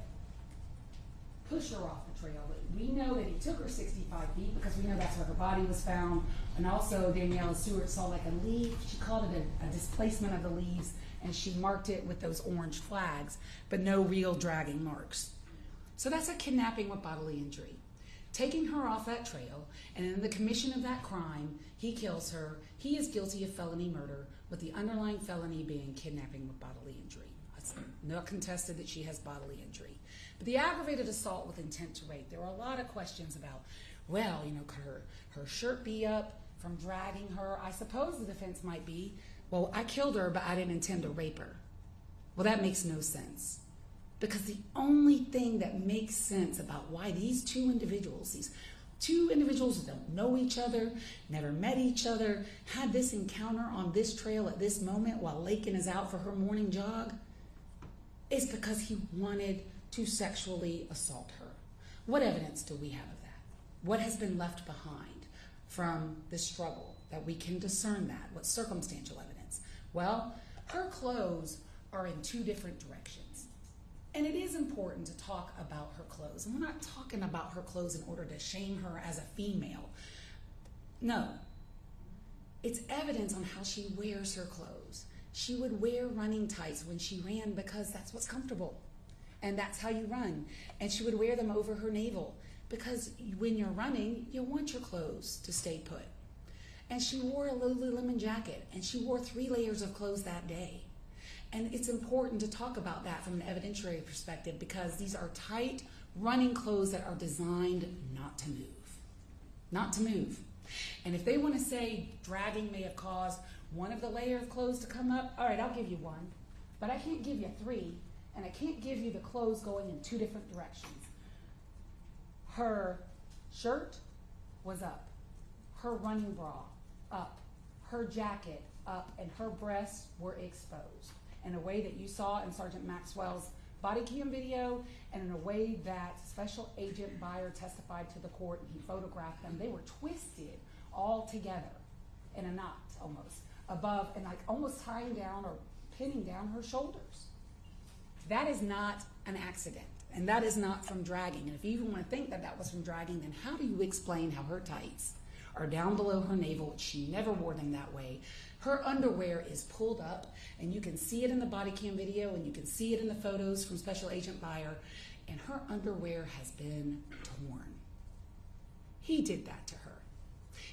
push her off the trail? We know that he took her 65 feet because we know that's where her body was found. And also Daniela Stewart saw like a leaf. She called it a displacement of the leaves, and she marked it with those orange flags, but no real dragging marks. So that's a kidnapping with bodily injury. Taking her off that trail, and in the commission of that crime, he kills her. He is guilty of felony murder, with the underlying felony being kidnapping with bodily injury. It's not contested that she has bodily injury. But the aggravated assault with intent to rape, there are a lot of questions about, well, could her shirt be up from dragging her? I suppose the defense might be, well, I killed her, but I didn't intend to rape her. Well, that makes no sense. Because the only thing that makes sense about why these two individuals don't know each other, never met each other, had this encounter on this trail at this moment while Laken is out for her morning jog, is because he wanted to sexually assault her. What evidence do we have of that? What has been left behind from the struggle that we can discern that? What circumstantial evidence? Well, her clothes are in 2 different directions. And it is important to talk about her clothes. And we're not talking about her clothes in order to shame her as a female. No. It's evidence on how she wears her clothes. She would wear running tights when she ran because that's what's comfortable. And that's how you run. And she would wear them over her navel because when you're running, you want your clothes to stay put. And she wore a Lululemon jacket, and she wore 3 layers of clothes that day. And it's important to talk about that from an evidentiary perspective because these are tight running clothes that are designed not to move. Not to move. And if they want to say dragging may have caused one of the layers of clothes to come up, all right, I'll give you 1. But I can't give you 3, and I can't give you the clothes going in 2 different directions. Her shirt was up. Her running bra up. Her jacket up, and her breasts were exposed in a way that you saw in Sergeant Maxwell's body cam video, and in a way that Special Agent Beyer testified to the court, and he photographed them. They were twisted all together in a knot almost above, and like almost tying down or pinning down her shoulders. That is not an accident, and that is not from dragging. And if you even want to think that that was from dragging, then how do you explain how her tights are down below her navel? She never wore them that way. Her underwear is pulled up, and you can see it in the body cam video, and you can see it in the photos from Special Agent Beyer, and her underwear has been torn. He did that to her.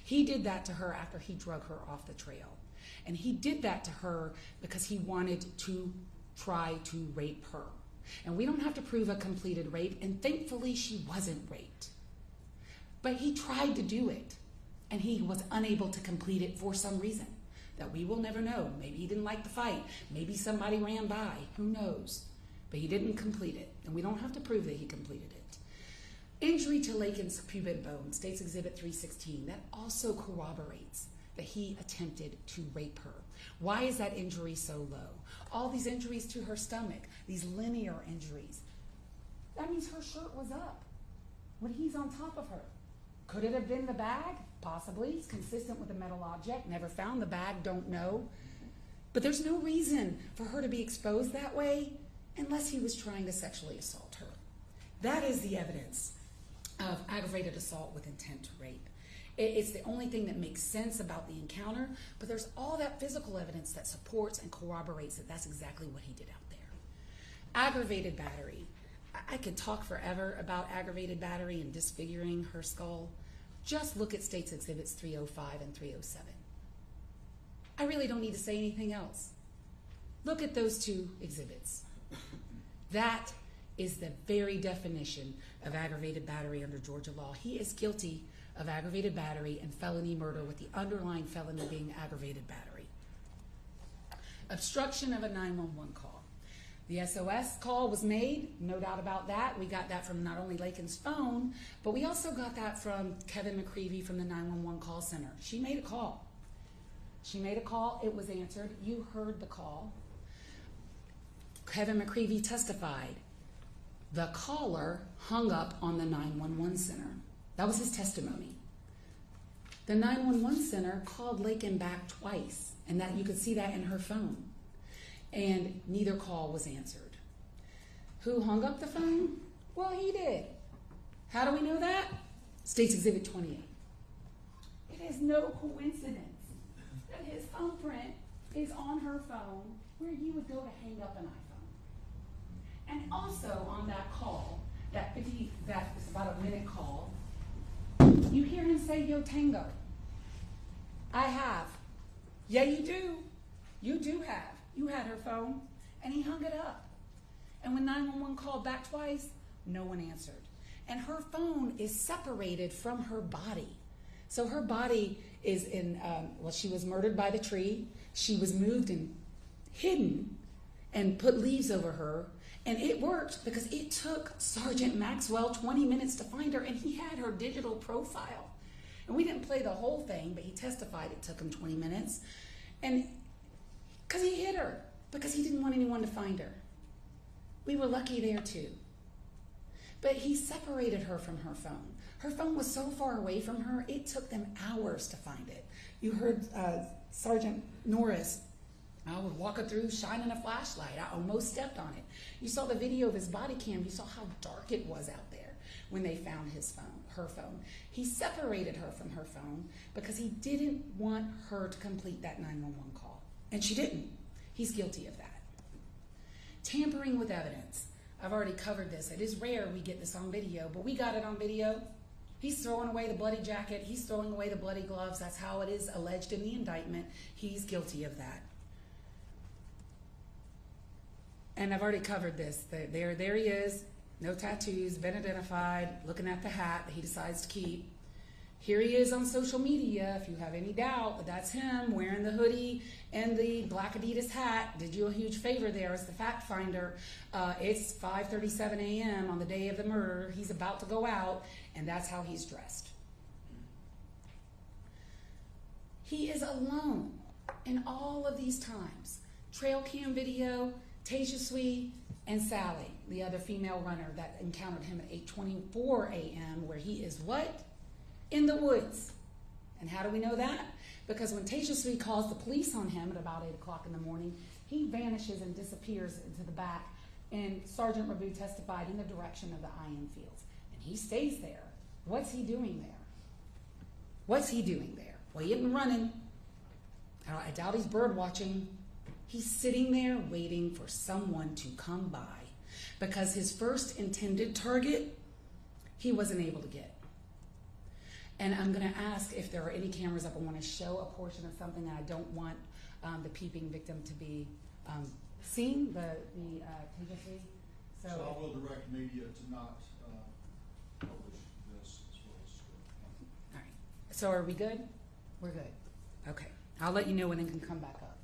He did that to her after he drug her off the trail. And he did that to her because he wanted to try to rape her. And we don't have to prove a completed rape, and thankfully she wasn't raped. But he tried to do it, and he was unable to complete it for some reason that we will never know. Maybe he didn't like the fight. Maybe somebody ran by. Who knows? But he didn't complete it, and we don't have to prove that he completed it. Injury to Laken's pubic bone, State's Exhibit 316, that also corroborates that he attempted to rape her. Why is that injury so low? All these injuries to her stomach, these linear injuries, that means her shirt was up when he's on top of her. Could it have been the bag? Possibly. It's consistent with a metal object. Never found the bag, don't know. But there's no reason for her to be exposed that way unless he was trying to sexually assault her. That is the evidence of aggravated assault with intent to rape. It's the only thing that makes sense about the encounter, but there's all that physical evidence that supports and corroborates that that's exactly what he did out there. Aggravated battery. I could talk forever about aggravated battery and disfiguring her skull. Just look at State's Exhibits 305 and 307. I really don't need to say anything else. Look at those two exhibits. That is the very definition of aggravated battery under Georgia law. He is guilty of aggravated battery and felony murder, with the underlying felony being aggravated battery. Obstruction of a 911 call. The SOS call was made, no doubt about that. We got that from not only Laken's phone, but we also got that from Kevin McCreevy from the 911 call center. She made a call. She made a call, it was answered. You heard the call. Kevin McCreevy testified. The caller hung up on the 911 center. That was his testimony. The 911 center called Laken back twice, and that you could see that in her phone. And neither call was answered. Who hung up the phone? Well, he did. How do we know that? State's Exhibit 28. It is no coincidence that his thumbprint is on her phone where you would go to hang up an iPhone. And also on that call, that is about a minute call, you hear him say, "Yo, Tango." I have. Yeah, you do. You do have. You had her phone, and he hung it up. And when 911 called back twice, no one answered. And her phone is separated from her body. So her body is in, she was murdered by the tree. She was moved and hidden and put leaves over her. And it worked because it took Sergeant Maxwell 20 minutes to find her, and he had her digital profile. And we didn't play the whole thing, but he testified it took him 20 minutes. And because he hid her, because he didn't want anyone to find her. We were lucky there too. But he separated her from her phone. Her phone was so far away from her, it took them hours to find it. You heard Sergeant Norris, I was walking through shining a flashlight. I almost stepped on it. You saw the video of his body cam. You saw how dark it was out there when they found his phone, her phone. He separated her from her phone because he didn't want her to complete that 911 call. And she didn't. He's guilty of that. Tampering with evidence. I've already covered this. It is rare we get this on video, but we got it on video. He's throwing away the bloody jacket. He's throwing away the bloody gloves. That's how it is alleged in the indictment. He's guilty of that. And I've already covered this. There he is, no tattoos, been identified, looking at the hat that he decides to keep. Here he is on social media, if you have any doubt that that's him, wearing the hoodie and the black Adidas hat. Did you a huge favor there as the fact finder. It's 5:37 a.m. on the day of the murder. He's about to go out, and that's how he's dressed. He is alone in all of these times. Trail cam video, Tejaswi and Sally, the other female runner that encountered him at 8:24 a.m. where he is what? In the woods. And how do we know that? Because when Tejaswi calls the police on him at about 8 o'clock in the morning, he vanishes and disappears into the back, and Sergeant Rabu testified in the direction of the IM fields. And he stays there. What's he doing there? What's he doing there? Well, he isn't running. I doubt he's bird watching. He's sitting there waiting for someone to come by because his first intended target, he wasn't able to get. And I'm going to ask if there are any cameras up. I want to show a portion of something that I don't want the peeping victim to be seen, the Tejaswi. So I will direct media to not publish this as well as. All right. So are we good? We're good. Okay. I'll let you know when it can come back up.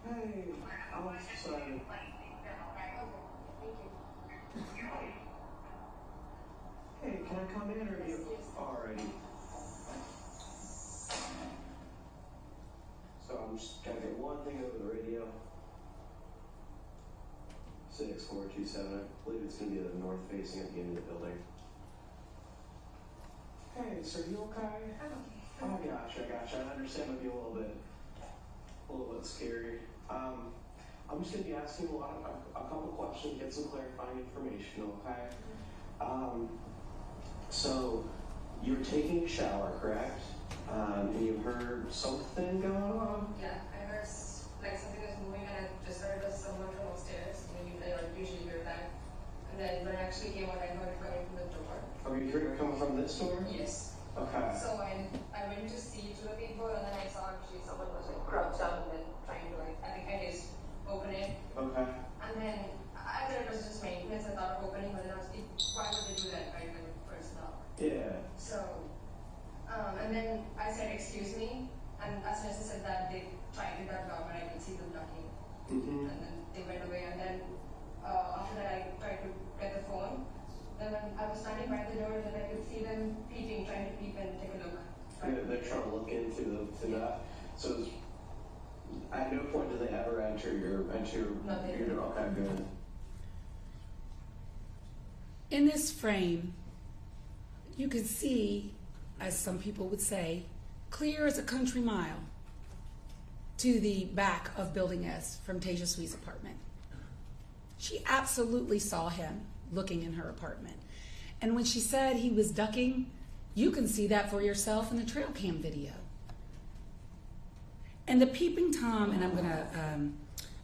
Hey, I'm sorry. Hey, can I come in or you? Alrighty. So I'm just gonna get one thing over the radio. 6427, I believe it's gonna be the north facing at the end of the building. Hey, so you okay? I'm okay. Oh gosh, I understand it might be a little bit scary. I'm just gonna be asking a couple questions, get some clarifying information, okay? So you were taking a shower, correct? And you heard something going on? Yeah, I heard like something was moving, and I just heard it was someone from upstairs. I usually hear that. And then when I actually came out, I heard it coming from the door. Oh, you heard it coming from this door? Yes. Okay. So I went to see to the people, and then I saw actually someone was like crouched down and then trying to like, I think I just open it. Okay. And then I thought it was just maintenance. I thought of opening, but then I was like, why would they do that right when it first knocked? Yeah. So, and then I said, excuse me, and as soon as I said that, they tried to that door, but I could see them ducking. Mm-hmm. And then they went away, and then after that I tried to get the phone. Then when I was standing by the door, then I could see them peeping, trying to peep and take a look. Yeah, they're trying to look into that. So at no point did they ever enter your No, they door? Okay, good. In this frame, you can see, as some people would say, clear as a country mile to the back of Building S from Tasia Sweet's apartment. She absolutely saw him looking in her apartment. And when she said he was ducking, you can see that for yourself in the trail cam video. And the peeping Tom, and I'm gonna,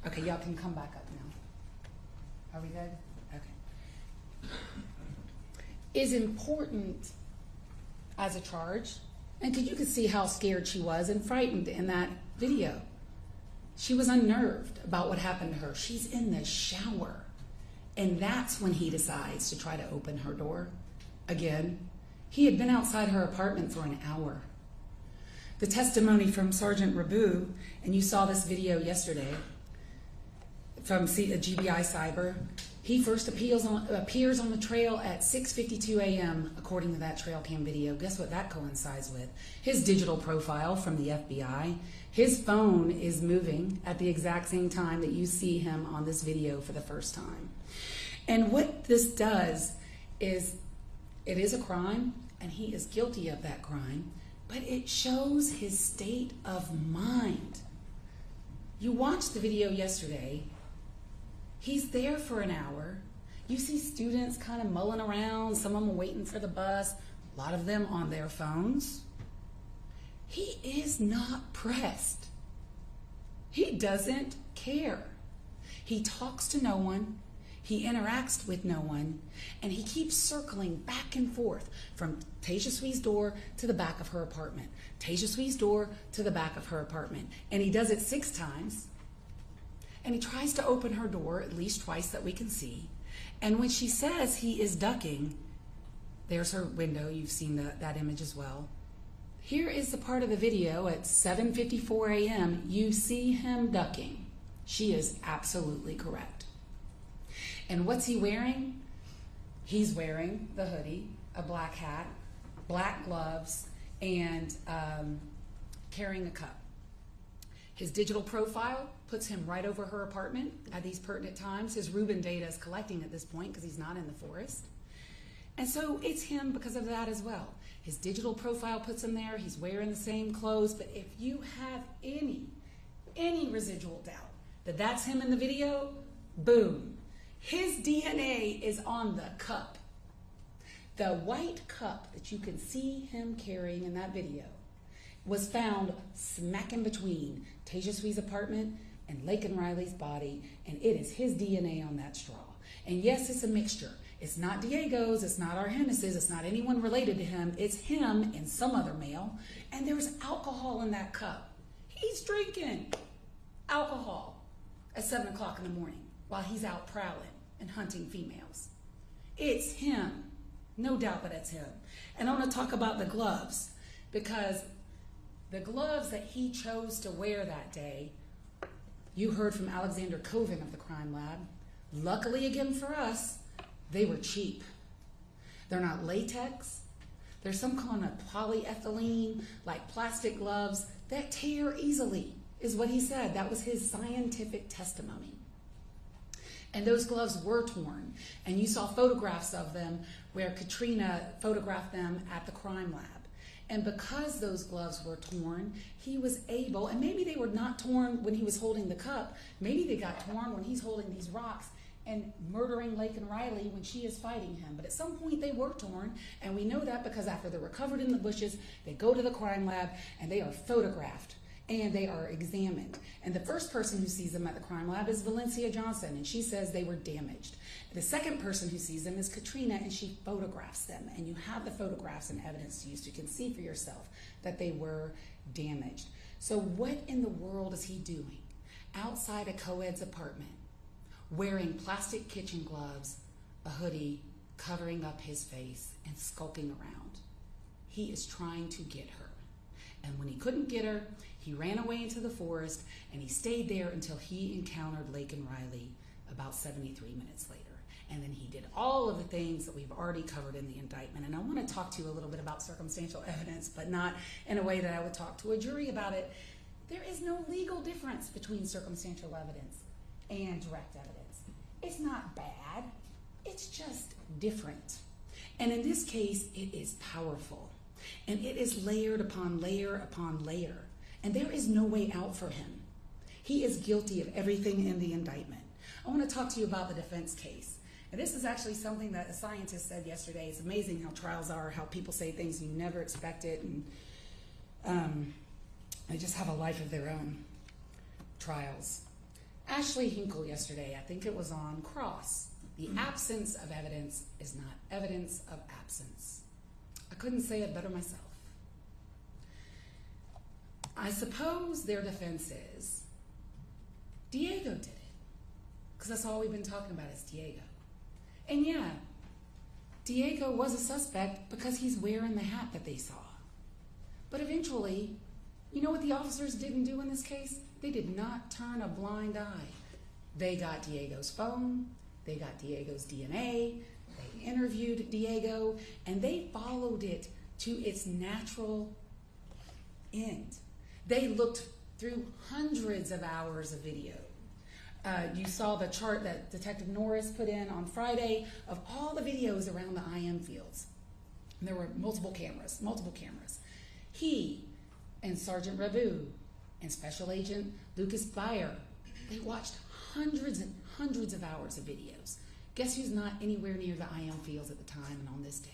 okay, y'all can come back up now. Are we good? Okay. Is important as a charge, and you can see how scared she was and frightened in that video. She was unnerved about what happened to her. She's in the shower. And that's when he decides to try to open her door. Again, he had been outside her apartment for an hour. The testimony from Sergeant Rabu, and you saw this video yesterday from GBI Cyber, he first appears on the trail at 6:52 a.m. according to that trail cam video. Guess what that coincides with? His digital profile from the FBI. His phone is moving at the exact same time that you see him on this video for the first time. And what this does is, it is a crime, and he is guilty of that crime, but it shows his state of mind. You watched the video yesterday. He's there for an hour. You see students kind of mulling around, some of them waiting for the bus, a lot of them on their phones. He is not pressed. He doesn't care. He talks to no one. He interacts with no one, and he keeps circling back and forth from Tasia Sweet's door to the back of her apartment, Tasia Sweet's door to the back of her apartment, and he does it 6 times, and he tries to open her door at least twice that we can see, and when she says he is ducking, there's her window, you've seen that image as well. Here is the part of the video at 7:54 a.m. You see him ducking. She is absolutely correct. And what's he wearing? He's wearing the hoodie, a black hat, black gloves, and carrying a cup. His digital profile puts him right over her apartment at these pertinent times. His Reuben data is collecting at this point because he's not in the forest. And so it's him because of that as well. His digital profile puts him there. He's wearing the same clothes. But if you have any residual doubt that that's him in the video, boom. His DNA is on the cup. The white cup that you can see him carrying in that video was found smack in between Tasia Sweet's apartment and Laken Riley's body, and it is his DNA on that straw. And yes, it's a mixture. It's not Diego's, it's not Argenis's, it's not anyone related to him. It's him and some other male, and there's alcohol in that cup. He's drinking alcohol at 7 o'clock in the morning while he's out prowling and hunting females. It's him. No doubt that it's him. And I want to talk about the gloves, because the gloves that he chose to wear that day, you heard from Alexander Coven of the crime lab. Luckily, again for us, they were cheap. They're not latex. They're some kind of polyethylene, like plastic gloves that tear easily, is what he said. That was his scientific testimony. And those gloves were torn. And you saw photographs of them where Katrina photographed them at the crime lab. And because those gloves were torn, he was able, and maybe they were not torn when he was holding the cup, maybe they got torn when he's holding these rocks and murdering Laken Riley when she is fighting him. But at some point they were torn, and we know that because after they're recovered in the bushes, they go to the crime lab and they are photographed and they are examined. And the first person who sees them at the crime lab is Valencia Johnson, and she says they were damaged. The second person who sees them is Katrina, and she photographs them. And you have the photographs and evidence to use. You can see for yourself that they were damaged. So what in the world is he doing outside a co-ed's apartment, wearing plastic kitchen gloves, a hoodie, covering up his face, and skulking around? He is trying to get her. And when he couldn't get her, he ran away into the forest, and he stayed there until he encountered Laken Riley about 73 minutes later. And then he did all of the things that we've already covered in the indictment. And I want to talk to you a little bit about circumstantial evidence, but not in a way that I would talk to a jury about it. There is no legal difference between circumstantial evidence and direct evidence. It's not bad, it's just different. And in this case, it is powerful. And it is layered upon layer upon layer. And there is no way out for him. He is guilty of everything in the indictment. I want to talk to you about the defense case. And this is actually something that a scientist said yesterday. It's amazing how trials are, how people say things you never expected, and they just have a life of their own. Trials. Ashley Hinkle yesterday, I think it was on Cross. The absence of evidence is not evidence of absence. I couldn't say it better myself. I suppose their defense is Diego did it, because that's all we've been talking about is Diego. And yeah, Diego was a suspect because he's wearing the hat that they saw. But eventually, you know what the officers didn't do in this case? They did not turn a blind eye. They got Diego's phone, they got Diego's DNA, they interviewed Diego, and they followed it to its natural end. They looked through hundreds of hours of video. You saw the chart that Detective Norris put in on Friday of all the videos around the IM fields. And there were multiple cameras. He and Sergeant Rabu and Special Agent Lucas Beyer, they watched hundreds and hundreds of hours of videos. Guess who's not anywhere near the IM fields at the time and on this day?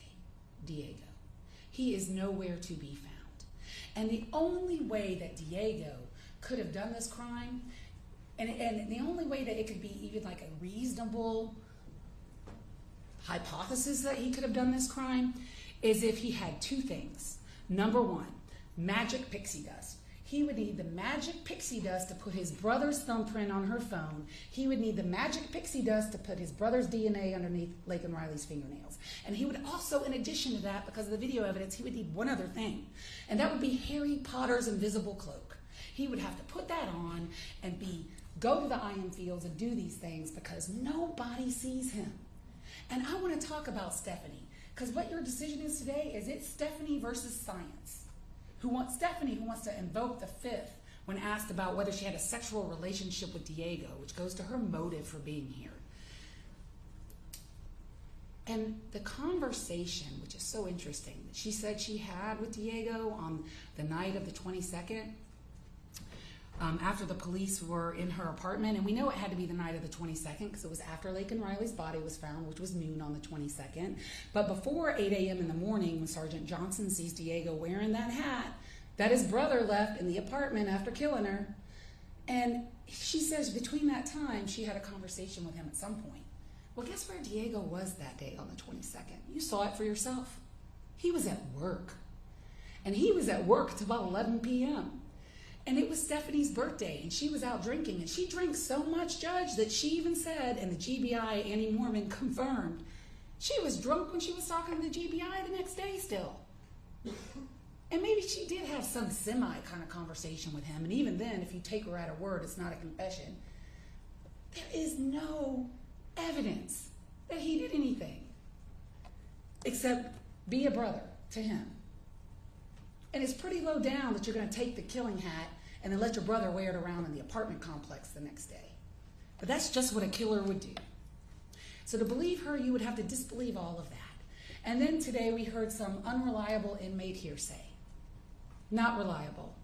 Diego. He is nowhere to be found. And the only way that Diego could have done this crime, and the only way that it could be even like a reasonable hypothesis that he could have done this crime, is if he had two things. Number one, magic pixie dust. He would need the magic pixie dust to put his brother's thumbprint on her phone. He would need the magic pixie dust to put his brother's DNA underneath Laken Riley's fingernails. And he would also, in addition to that, because of the video evidence, he would need one other thing. And that would be Harry Potter's invisible cloak. He would have to put that on and go to the IM fields and do these things because nobody sees him. And I want to talk about Stephanie, because what your decision is today is it's Stephanie versus science. Stephanie, who wants to invoke the fifth when asked about whether she had a sexual relationship with Diego, which goes to her motive for being here. And the conversation, which is so interesting, that she said she had with Diego on the night of the 22nd, after the police were in her apartment, and we know it had to be the night of the 22nd because it was after Laken Riley's body was found, which was noon on the 22nd. But before 8 a.m. in the morning, when Sergeant Johnson sees Diego wearing that hat that his brother left in the apartment after killing her, and she says between that time she had a conversation with him at some point Well, guess where Diego was that day on the 22nd? You saw it for yourself. He was at work. And he was at work until about 11 p.m. And it was Stephanie's birthday, and she was out drinking. And she drank so much, Judge, that she even said, and the GBI, Annie Mormon, confirmed, she was drunk when she was talking to the GBI the next day still. And maybe she did have some semi kind of conversation with him. And even then, if you take her at her word, it's not a confession. There is no evidence that he did anything except be a brother to him. And it's pretty low down that you're going to take the killing hat and then let your brother wear it around in the apartment complex the next day. But that's just what a killer would do. So to believe her, you would have to disbelieve all of that. And then today we heard some unreliable inmate hearsay. Not reliable.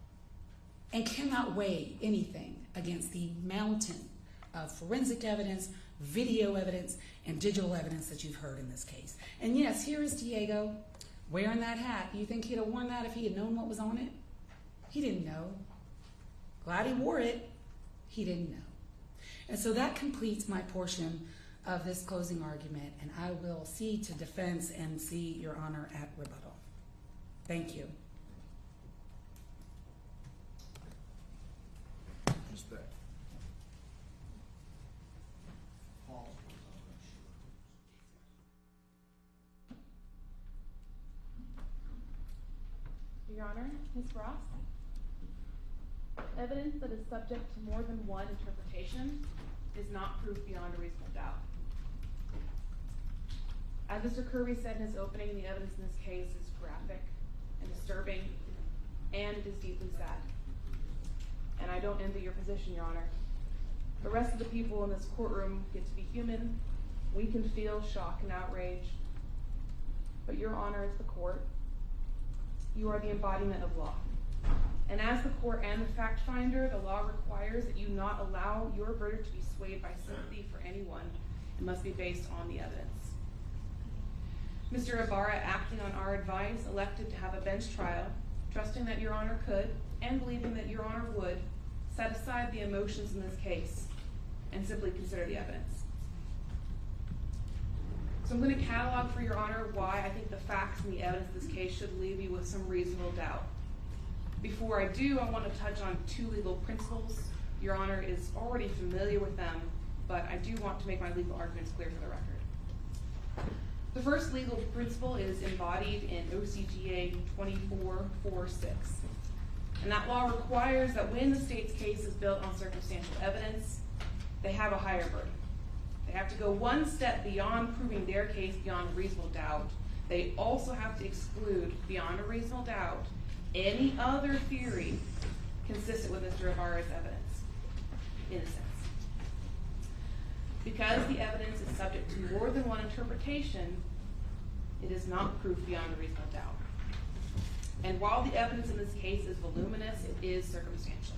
And cannot weigh anything against the mountain of forensic evidence, video evidence, and digital evidence that you've heard in this case. And yes, here is Diego wearing that hat. You think he'd have worn that if he had known what was on it? He didn't know. Glad he wore it. He didn't know. And so that completes my portion of this closing argument, and I will see to defense and see Your Honor at rebuttal. Thank you. Respect. Paul. Your Honor, Ms. Ross, evidence that is subject to more than one interpretation is not proof beyond a reasonable doubt. As Mr. Kirby said in his opening, the evidence in this case is graphic and disturbing, and it is deeply sad. And I don't envy your position, Your Honor. The rest of the people in this courtroom get to be human. We can feel shock and outrage. But Your Honor, as the court, you are the embodiment of law. And as the court and the fact finder, the law requires that you not allow your verdict to be swayed by sympathy for anyone. It must be based on the evidence. Mr. Ibarra, acting on our advice, elected to have a bench trial, trusting that Your Honor could, and believing that Your Honor would, set aside the emotions in this case and simply consider the evidence. So I'm going to catalog for Your Honor why I think the facts and the evidence in this case should leave you with some reasonable doubt. Before I do, I want to touch on two legal principles. Your Honor is already familiar with them, but I do want to make my legal arguments clear for the record. The first legal principle is embodied in OCGA 2446. And that law requires that when the state's case is built on circumstantial evidence, they have a higher burden. They have to go one step beyond proving their case beyond a reasonable doubt. They also have to exclude, beyond a reasonable doubt, any other theory consistent with Mr. Ibarra's evidence, in a sense. Because the evidence is subject to more than one interpretation, it is not proof beyond a reasonable doubt. And while the evidence in this case is voluminous, it is circumstantial.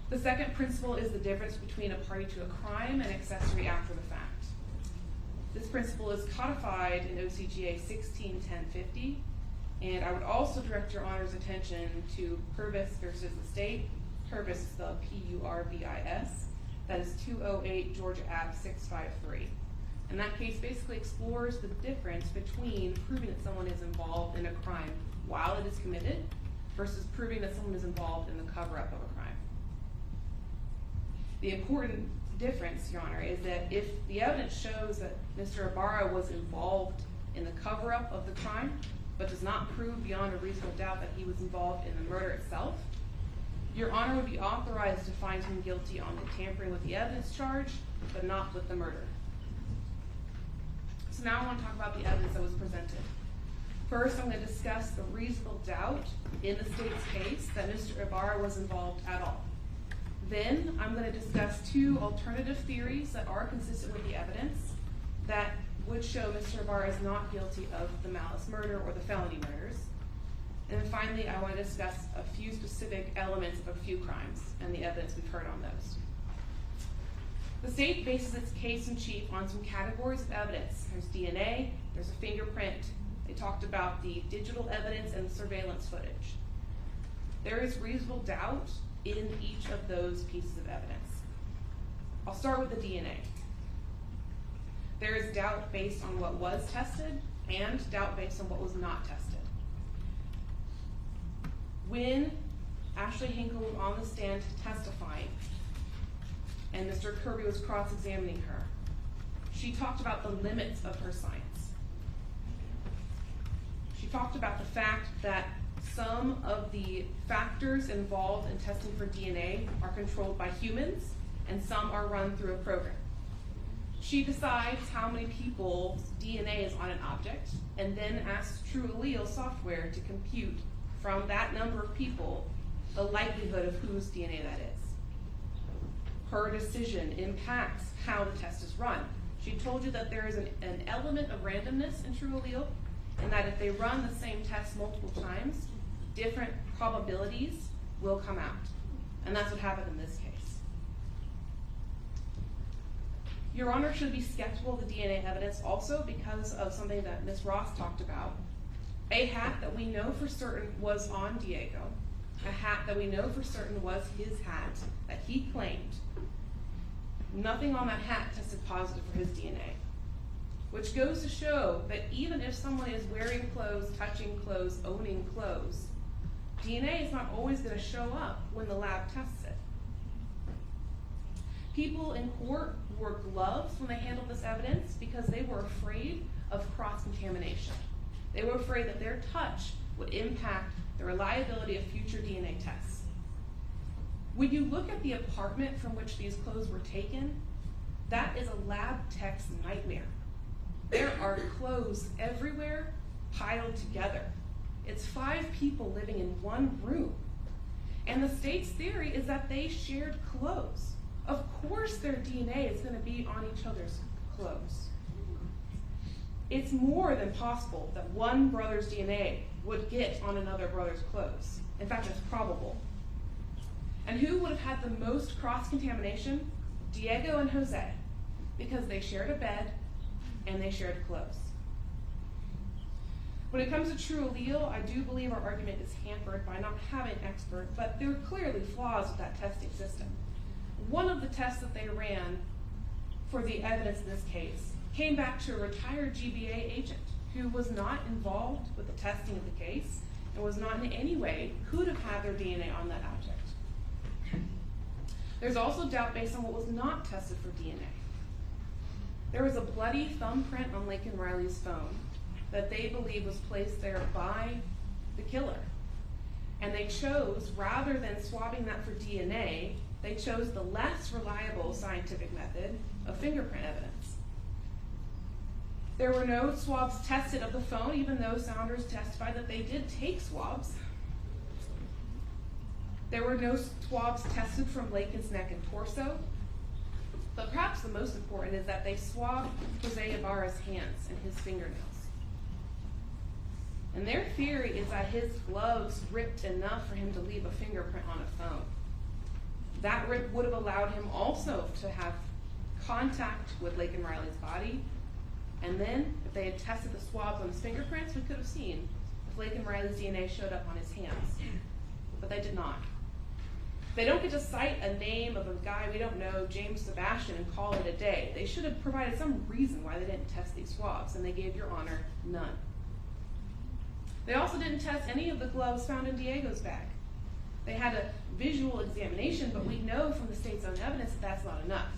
The second principle is the difference between a party to a crime and accessory after the fact. This principle is codified in OCGA 16-1050, and I would also direct Your Honor's attention to Purvis versus the state. Purvis is the P-U-R-V-I-S. That is 208 Georgia Act 653. And that case basically explores the difference between proving that someone is involved in a crime while it is committed versus proving that someone is involved in the cover-up of a crime. The important difference, Your Honor, is that if the evidence shows that Mr. Ibarra was involved in the cover-up of the crime, but does not prove beyond a reasonable doubt that he was involved in the murder itself, Your Honor would be authorized to find him guilty on the tampering with the evidence charge, but not with the murder. So now I want to talk about the evidence that was presented. First, I'm going to discuss the reasonable doubt in the state's case that Mr. Ibarra was involved at all. Then, I'm going to discuss two alternative theories that are consistent with the evidence that would show Mr. Ibarra is not guilty of the malice murder or the felony murders. And then finally, I want to discuss a few specific elements of a few crimes and the evidence we've heard on those. The state bases its case in chief on some categories of evidence. There's DNA, there's a fingerprint. They talked about the digital evidence and the surveillance footage. There is reasonable doubt in each of those pieces of evidence. I'll start with the DNA. There is doubt based on what was tested and doubt based on what was not tested. When Ashley Hinkle was on the stand testifying and Mr. Kirby was cross-examining her, she talked about the limits of her science. She talked about the fact that some of the factors involved in testing for DNA are controlled by humans and some are run through a program. She decides how many people's DNA is on an object and then asks True Allele software to compute from that number of people the likelihood of whose DNA that is. Her decision impacts how the test is run. She told you that there is an element of randomness in True Allele, and that if they run the same test multiple times, different probabilities will come out. And that's what happened in this case. Your Honor should be skeptical of the DNA evidence also because of something that Ms. Ross talked about. A hat that we know for certain was on Diego, a hat that we know for certain was his hat that he claimed. Nothing on that hat tested positive for his DNA, which goes to show that even if someone is wearing clothes, touching clothes, owning clothes, DNA is not always going to show up when the lab tests it. People in court wore gloves when they handled this evidence because they were afraid of cross-contamination. They were afraid that their touch would impact the reliability of future DNA tests. When you look at the apartment from which these clothes were taken, that is a lab tech's nightmare. There are clothes everywhere piled together. It's 5 people living in one room. And the state's theory is that they shared clothes. Of course their DNA is going to be on each other's clothes. It's more than possible that one brother's DNA would get on another brother's clothes. In fact, it's probable. And who would have had the most cross-contamination? Diego and Jose, because they shared a bed and they shared clothes. When it comes to True Allele, I do believe our argument is hampered by not having an expert, but there are clearly flaws with that testing system. One of the tests that they ran for the evidence in this case came back to a retired GBA agent who was not involved with the testing of the case and was not in any way could have had their DNA on that object. There's also doubt based on what was not tested for DNA. There was a bloody thumbprint on Laken Riley's phone that they believe was placed there by the killer. And they chose, rather than swabbing that for DNA, they chose the less reliable scientific method of fingerprint evidence. There were no swabs tested of the phone, even though Saunders testified that they did take swabs. There were no swabs tested from Laken's neck and torso. But perhaps the most important is that they swabbed Jose Ibarra's hands and his fingernails. And their theory is that his gloves ripped enough for him to leave a fingerprint on a phone. That rip would have allowed him also to have contact with Laken Riley's body. And then, if they had tested the swabs on his fingerprints, we could have seen if Laken Riley's DNA showed up on his hands. But they did not. They don't get to cite a name of a guy we don't know, James Sebastian, and call it a day. They should have provided some reason why they didn't test these swabs, and they gave Your Honor none. They also didn't test any of the gloves found in Diego's bag. They had a visual examination, but we know from the state's own evidence that that's not enough.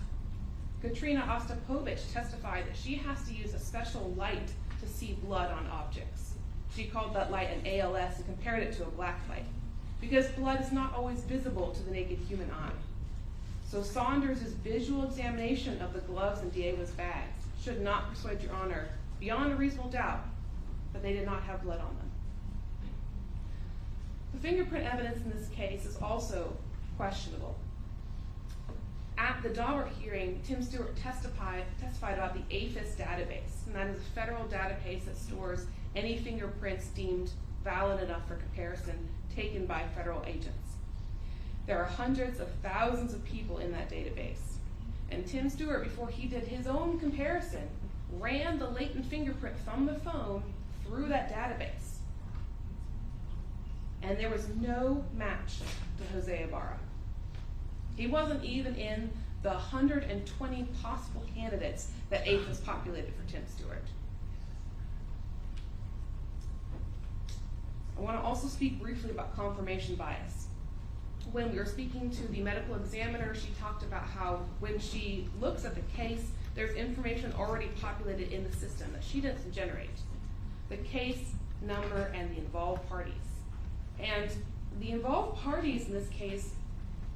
Katrina Ostapovich testified that she has to use a special light to see blood on objects. She called that light an ALS and compared it to a black light, because blood is not always visible to the naked human eye. So Saunders' visual examination of the gloves in Diego's bags should not persuade Your Honor, beyond a reasonable doubt, that they did not have blood on them. The fingerprint evidence in this case is also questionable. At the Daubert hearing, Tim Stewart testified about the APHIS database, and that is a federal database that stores any fingerprints deemed valid enough for comparison taken by federal agents. There are hundreds of thousands of people in that database. And Tim Stewart, before he did his own comparison, ran the latent fingerprint from the phone through that database. And there was no match to Jose Ibarra. He wasn't even in the 120 possible candidates that Athens populated for Tim Stewart. I want to also speak briefly about confirmation bias. When we were speaking to the medical examiner, she talked about how when she looks at the case, there's information already populated in the system that she doesn't generate. The case number and the involved parties. And the involved parties in this case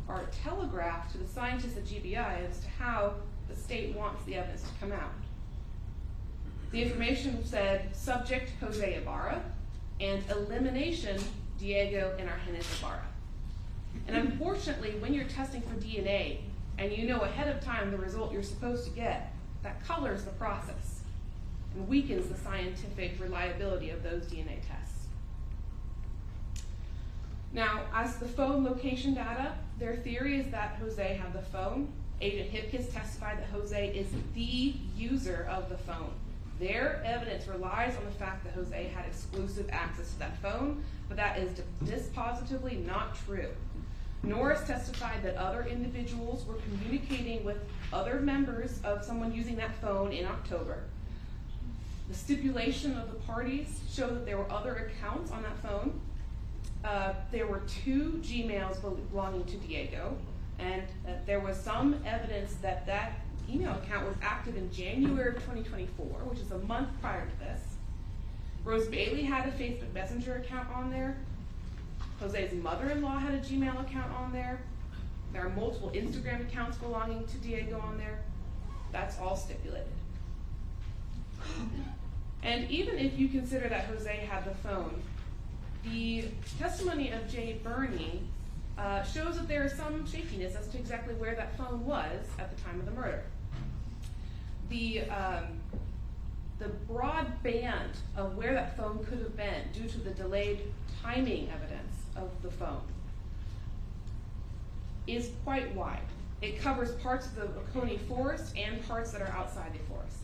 are telegraphed to the scientists at GBI as to how the state wants the evidence to come out. The information said subject Jose Ibarra and elimination Diego and Argenis Ibarra. And unfortunately, when you're testing for DNA and you know ahead of time the result you're supposed to get, that colors the process and weakens the scientific reliability of those DNA tests. Now, as the phone location data, their theory is that Jose had the phone. Agent Hipkiss testified that Jose is the user of the phone. Their evidence relies on the fact that Jose had exclusive access to that phone, but that is dispositively not true. Norris testified that other individuals were communicating with other members of someone using that phone in October. The stipulation of the parties showed that there were other accounts on that phone. There were 2 Gmails belonging to Diego, and there was some evidence that that email account was active in January of 2024, which is a month prior to this. Rose Bailey had a Facebook Messenger account on there. Jose's mother-in-law had a Gmail account on there. There are multiple Instagram accounts belonging to Diego on there. That's all stipulated. And even if you consider that Jose had the phone, the testimony of Jay Burney shows that there is some shakiness as to exactly where that phone was at the time of the murder. The broad band of where that phone could have been due to the delayed timing evidence of the phone is quite wide. It covers parts of the Oconee Forest and parts that are outside the forest.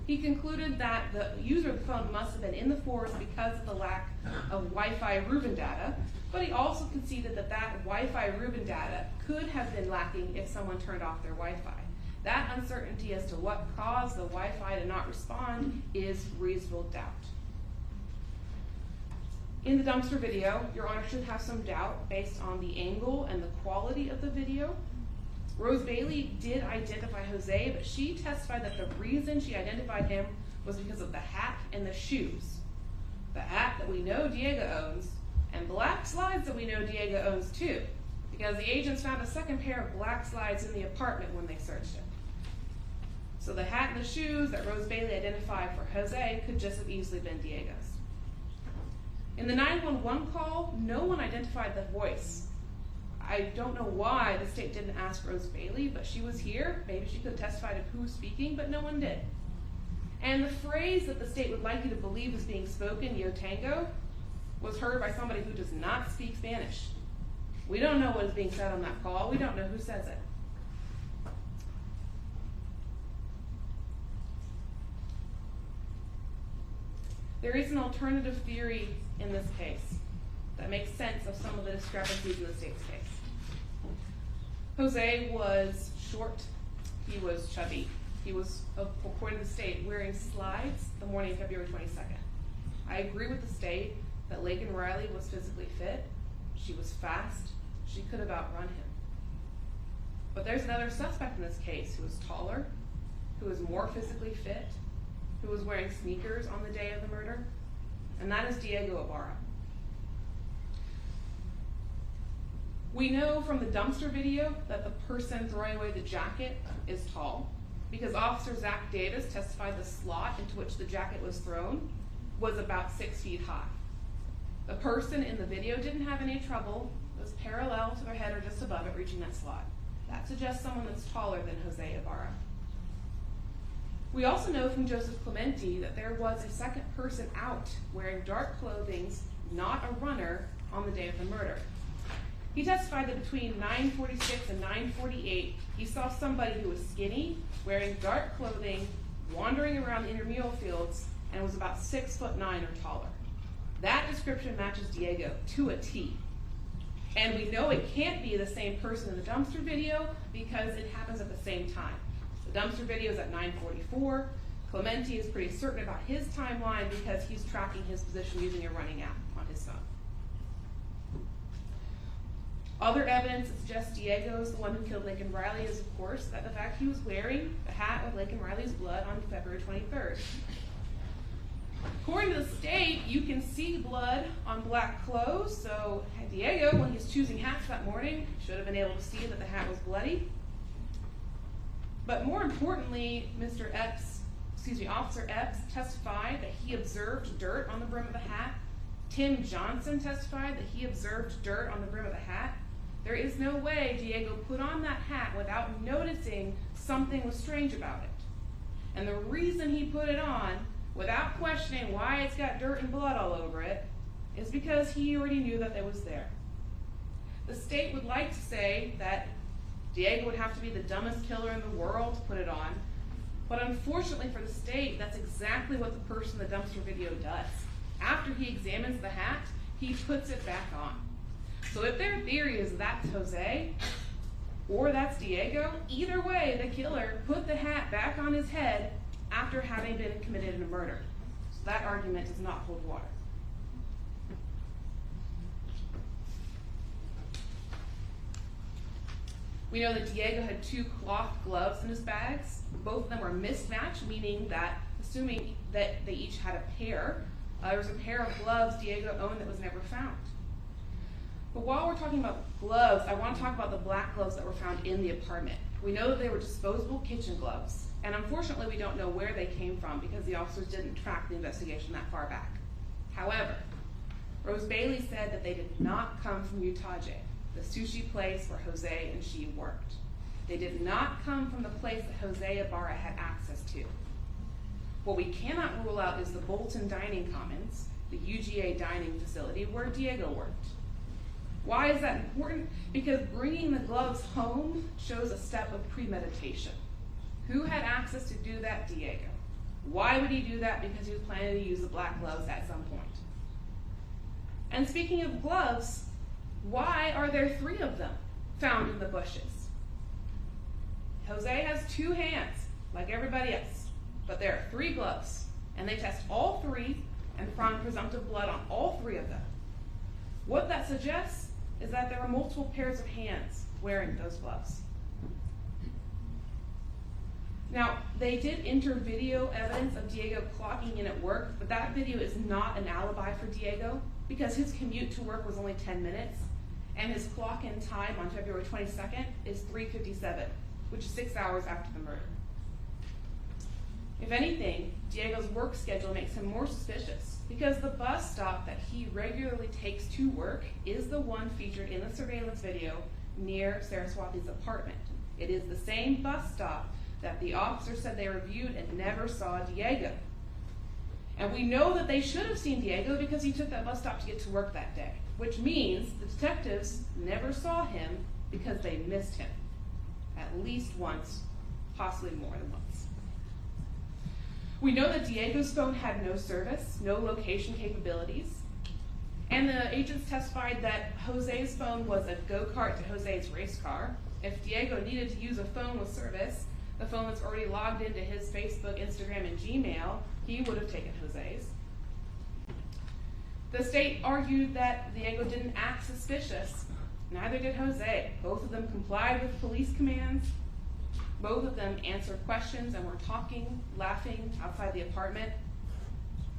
He concluded that the user of the phone must have been in the forest because of the lack of Wi-Fi Rubin data, but he also conceded that that Wi-Fi Rubin data could have been lacking if someone turned off their Wi-Fi. That uncertainty as to what caused the Wi-Fi to not respond is reasonable doubt. In the dumpster video, Your Honor should have some doubt based on the angle and the quality of the video. Rose Bailey did identify Jose, but she testified that the reason she identified him was because of the hat and the shoes. The hat that we know Diego owns, and black slides that we know Diego owns too, because the agents found a second pair of black slides in the apartment when they searched it. So the hat and the shoes that Rose Bailey identified for Jose could just have easily been Diego's. In the 911 call, no one identified the voice. I don't know why the state didn't ask Rose Bailey, but she was here. Maybe she could have testified of who was speaking, but no one did. And the phrase that the state would like you to believe is being spoken, yo tango, was heard by somebody who does not speak Spanish. We don't know what is being said on that call. We don't know who says it. There is an alternative theory in this case that makes sense of some of the discrepancies in the state's case. Jose was short, he was chubby, he was, according to the state, wearing slides the morning of February 22nd. I agree with the state that Laken Riley was physically fit, she was fast, she could have outrun him. But there's another suspect in this case who was taller, who was more physically fit, who was wearing sneakers on the day of the murder, and that is Diego Ibarra. We know from the dumpster video that the person throwing away the jacket is tall, because Officer Zach Davis testified the slot into which the jacket was thrown was about 6 feet high. The person in the video didn't have any trouble, it was parallel to their head or just above it reaching that slot. That suggests someone that's taller than Jose Ibarra. We also know from Joseph Clemente that there was a second person out wearing dark clothing, not a runner, on the day of the murder. He testified that between 9:46 and 9:48, he saw somebody who was skinny, wearing dark clothing, wandering around the intramural fields, and was about 6'9" or taller. That description matches Diego to a T. And we know it can't be the same person in the dumpster video because it happens at the same time. The dumpster video is at 9:44. Clemente is pretty certain about his timeline because he's tracking his position using a running app on his phone. Other evidence that suggests Diego is the one who killed Laken Riley is, of course, that the fact he was wearing the hat with Laken Riley's blood on February 23rd. According to the state, you can see blood on black clothes, so Diego, when he's choosing hats that morning, should have been able to see that the hat was bloody. But more importantly, Officer Epps testified that he observed dirt on the brim of the hat. Tim Johnson testified that he observed dirt on the brim of the hat. There is no way Diego put on that hat without noticing something was strange about it. And the reason he put it on, without questioning why it's got dirt and blood all over it, is because he already knew that it was there. The state would like to say that Diego would have to be the dumbest killer in the world to put it on, but unfortunately for the state, that's exactly what the person in the dumpster video does. After he examines the hat, he puts it back on. So if their theory is that's Jose, or that's Diego, either way, the killer put the hat back on his head after having been committed in a murder. So that argument does not hold water. We know that Diego had 2 cloth gloves in his bags. Both of them were mismatched, meaning that, assuming that they each had a pair, there was a pair of gloves Diego owned that was never found. But while we're talking about gloves, I want to talk about the black gloves that were found in the apartment. We know that they were disposable kitchen gloves, and unfortunately we don't know where they came from because the officers didn't track the investigation that far back. However, Rose Bailey said that they did not come from Utaje, the sushi place where Jose and she worked. They did not come from the place that Jose Ibarra had access to. What we cannot rule out is the Bolton Dining Commons, the UGA dining facility where Diego worked. Why is that important? Because bringing the gloves home shows a step of premeditation. Who had access to do that? Diego. Why would he do that? Because he was planning to use the black gloves at some point. And speaking of gloves, why are there 3 of them found in the bushes? Jose has 2 hands, like everybody else, but there are 3 gloves, and they test all 3 and found presumptive blood on all 3 of them. What that suggests is that there were multiple pairs of hands wearing those gloves. Now, they did enter video evidence of Diego clocking in at work, but that video is not an alibi for Diego because his commute to work was only 10 minutes, and his clock-in time on February 22nd is 3:57, which is 6 hours after the murder. If anything, Diego's work schedule makes him more suspicious because the bus stop that he regularly takes to work is the one featured in the surveillance video near Saraswati's apartment. It is the same bus stop that the officer said they reviewed and never saw Diego. And we know that they should have seen Diego because he took that bus stop to get to work that day, which means the detectives never saw him because they missed him at least once, possibly more than once. We know that Diego's phone had no service, no location capabilities, and the agents testified that Jose's phone was a go-kart to Jose's race car. If Diego needed to use a phone with service, the phone that's already logged into his Facebook, Instagram, and Gmail, he would have taken Jose's. The state argued that Diego didn't act suspicious. Neither did Jose. Both of them complied with police commands. Both of them answered questions and were talking, laughing outside the apartment.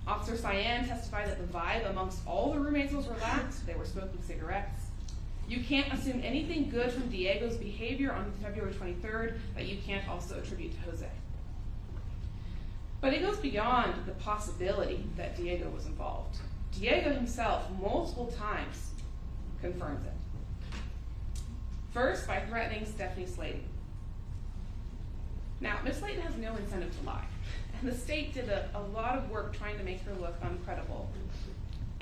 Officer Cyan testified that the vibe amongst all the roommates was relaxed. They were smoking cigarettes. You can't assume anything good from Diego's behavior on February 23rd that you can't also attribute to Jose. But it goes beyond the possibility that Diego was involved. Diego himself, multiple times, confirms it. First, by threatening Stephanie Slayton. Now, Ms. Slayton has no incentive to lie, and the state did a lot of work trying to make her look uncredible.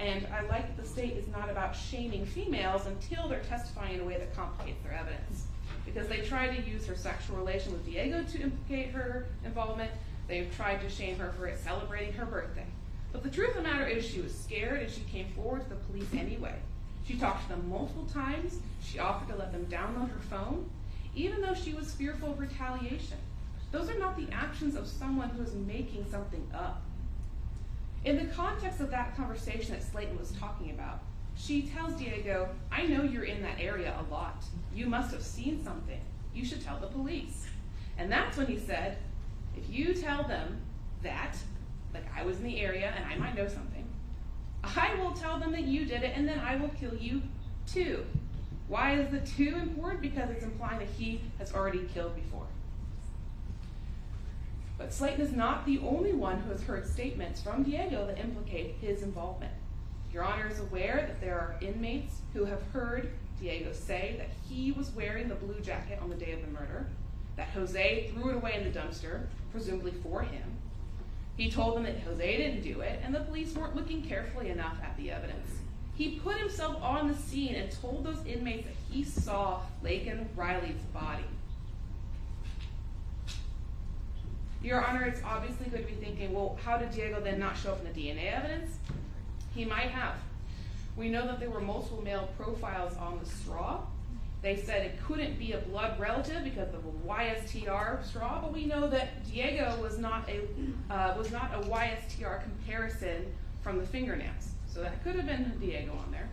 And I like that the state is not about shaming females until they're testifying in a way that complicates their evidence. Because they tried to use her sexual relation with Diego to implicate her involvement. They've tried to shame her for celebrating her birthday. But the truth of the matter is she was scared and she came forward to the police anyway. She talked to them multiple times. She offered to let them download her phone, even though she was fearful of retaliation. Those are not the actions of someone who is making something up. In the context of that conversation that Slayton was talking about, she tells Diego, I know you're in that area a lot. You must have seen something. You should tell the police. And that's when he said, if you tell them that, like I was in the area and I might know something, I will tell them that you did it and then I will kill you too. Why is the two important? Because it's implying that he has already killed before. But Slayton is not the only one who has heard statements from Diego that implicate his involvement. Your Honor is aware that there are inmates who have heard Diego say that he was wearing the blue jacket on the day of the murder, that Jose threw it away in the dumpster, presumably for him. He told them that Jose didn't do it, and the police weren't looking carefully enough at the evidence. He put himself on the scene and told those inmates that he saw Laken Riley's body. Your Honor, it's obviously going to be thinking, well, how did Diego then not show up in the DNA evidence? He might have. We know that there were multiple male profiles on the straw. They said it couldn't be a blood relative because of a YSTR straw, but we know that Diego was not a YSTR comparison from the fingernails. So that could have been Diego on there.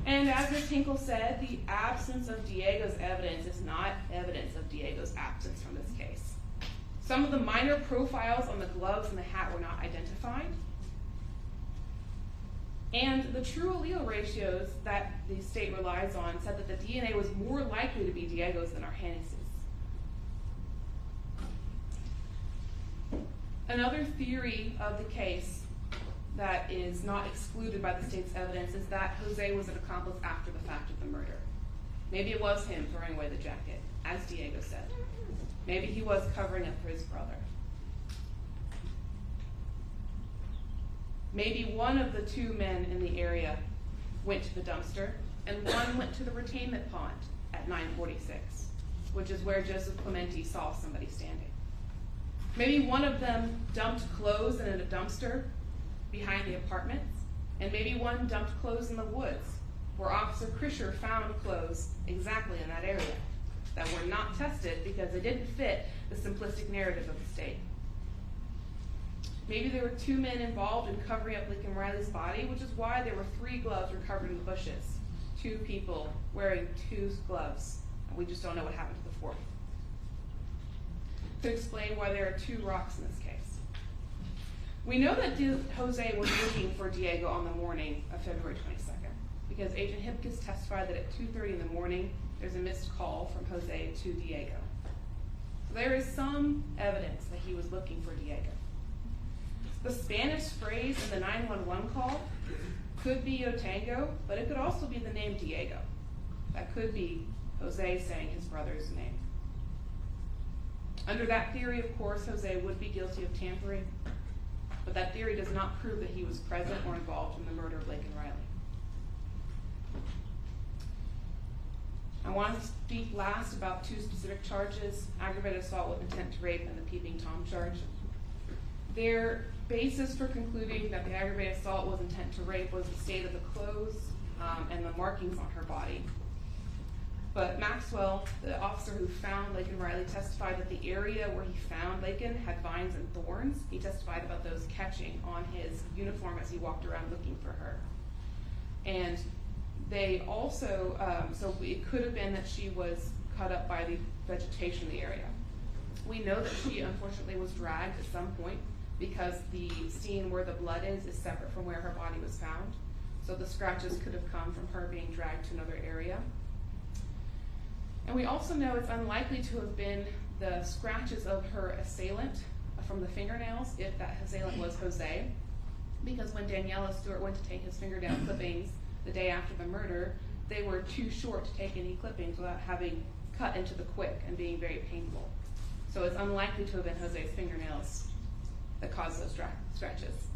And as Ms. Hinkle said, the absence of Diego's evidence is not evidence of Diego's absence from this case. Some of the minor profiles on the gloves and the hat were not identified. And the true allele ratios that the state relies on said that the DNA was more likely to be Diego's than Arhannes'. Another theory of the case that is not excluded by the state's evidence is that Jose was an accomplice after the fact of the murder. Maybe it was him throwing away the jacket, as Diego said. Maybe he was covering up for his brother. Maybe one of the two men in the area went to the dumpster, and one went to the retainment pond at 9:46, which is where Joseph Clemente saw somebody standing. Maybe one of them dumped clothes in a dumpster behind the apartments, and maybe one dumped clothes in the woods, where Officer Krischer found clothes exactly in that area that were not tested because they didn't fit the simplistic narrative of the state. Maybe there were two men involved in covering up Laken Riley's body, which is why there were 3 gloves recovered in the bushes. 2 people wearing 2 gloves, and we just don't know what happened to the 4th. To explain why there are 2 rocks in this case. We know that Jose was looking for Diego on the morning of February 22nd, because Agent Hipkiss testified that at 2:30 in the morning, there's a missed call from Jose to Diego. So there is some evidence that he was looking for Diego. The Spanish phrase in the 911 call could be Yo Tango, but it could also be the name Diego. That could be Jose saying his brother's name. Under that theory, of course, Jose would be guilty of tampering, but that theory does not prove that he was present or involved in the murder of Laken Riley. I want to speak last about 2 specific charges, aggravated assault with intent to rape and the peeping Tom charge. Their basis for concluding that the aggravated assault was intent to rape was the state of the clothes and the markings on her body. But Maxwell, the officer who found Laken Riley, testified that the area where he found Laken had vines and thorns. He testified about those catching on his uniform as he walked around looking for her. And they also, so it could have been that she was cut up by the vegetation in the area. We know that she unfortunately was dragged at some point because the scene where the blood is separate from where her body was found. So the scratches could have come from her being dragged to another area. And we also know it's unlikely to have been the scratches of her assailant from the fingernails, if that assailant was Jose, because when Daniela Stewart went to take his fingernail clippings the day after the murder, they were too short to take any clippings without having cut into the quick and being very painful. So it's unlikely to have been Jose's fingernails that caused those scratches.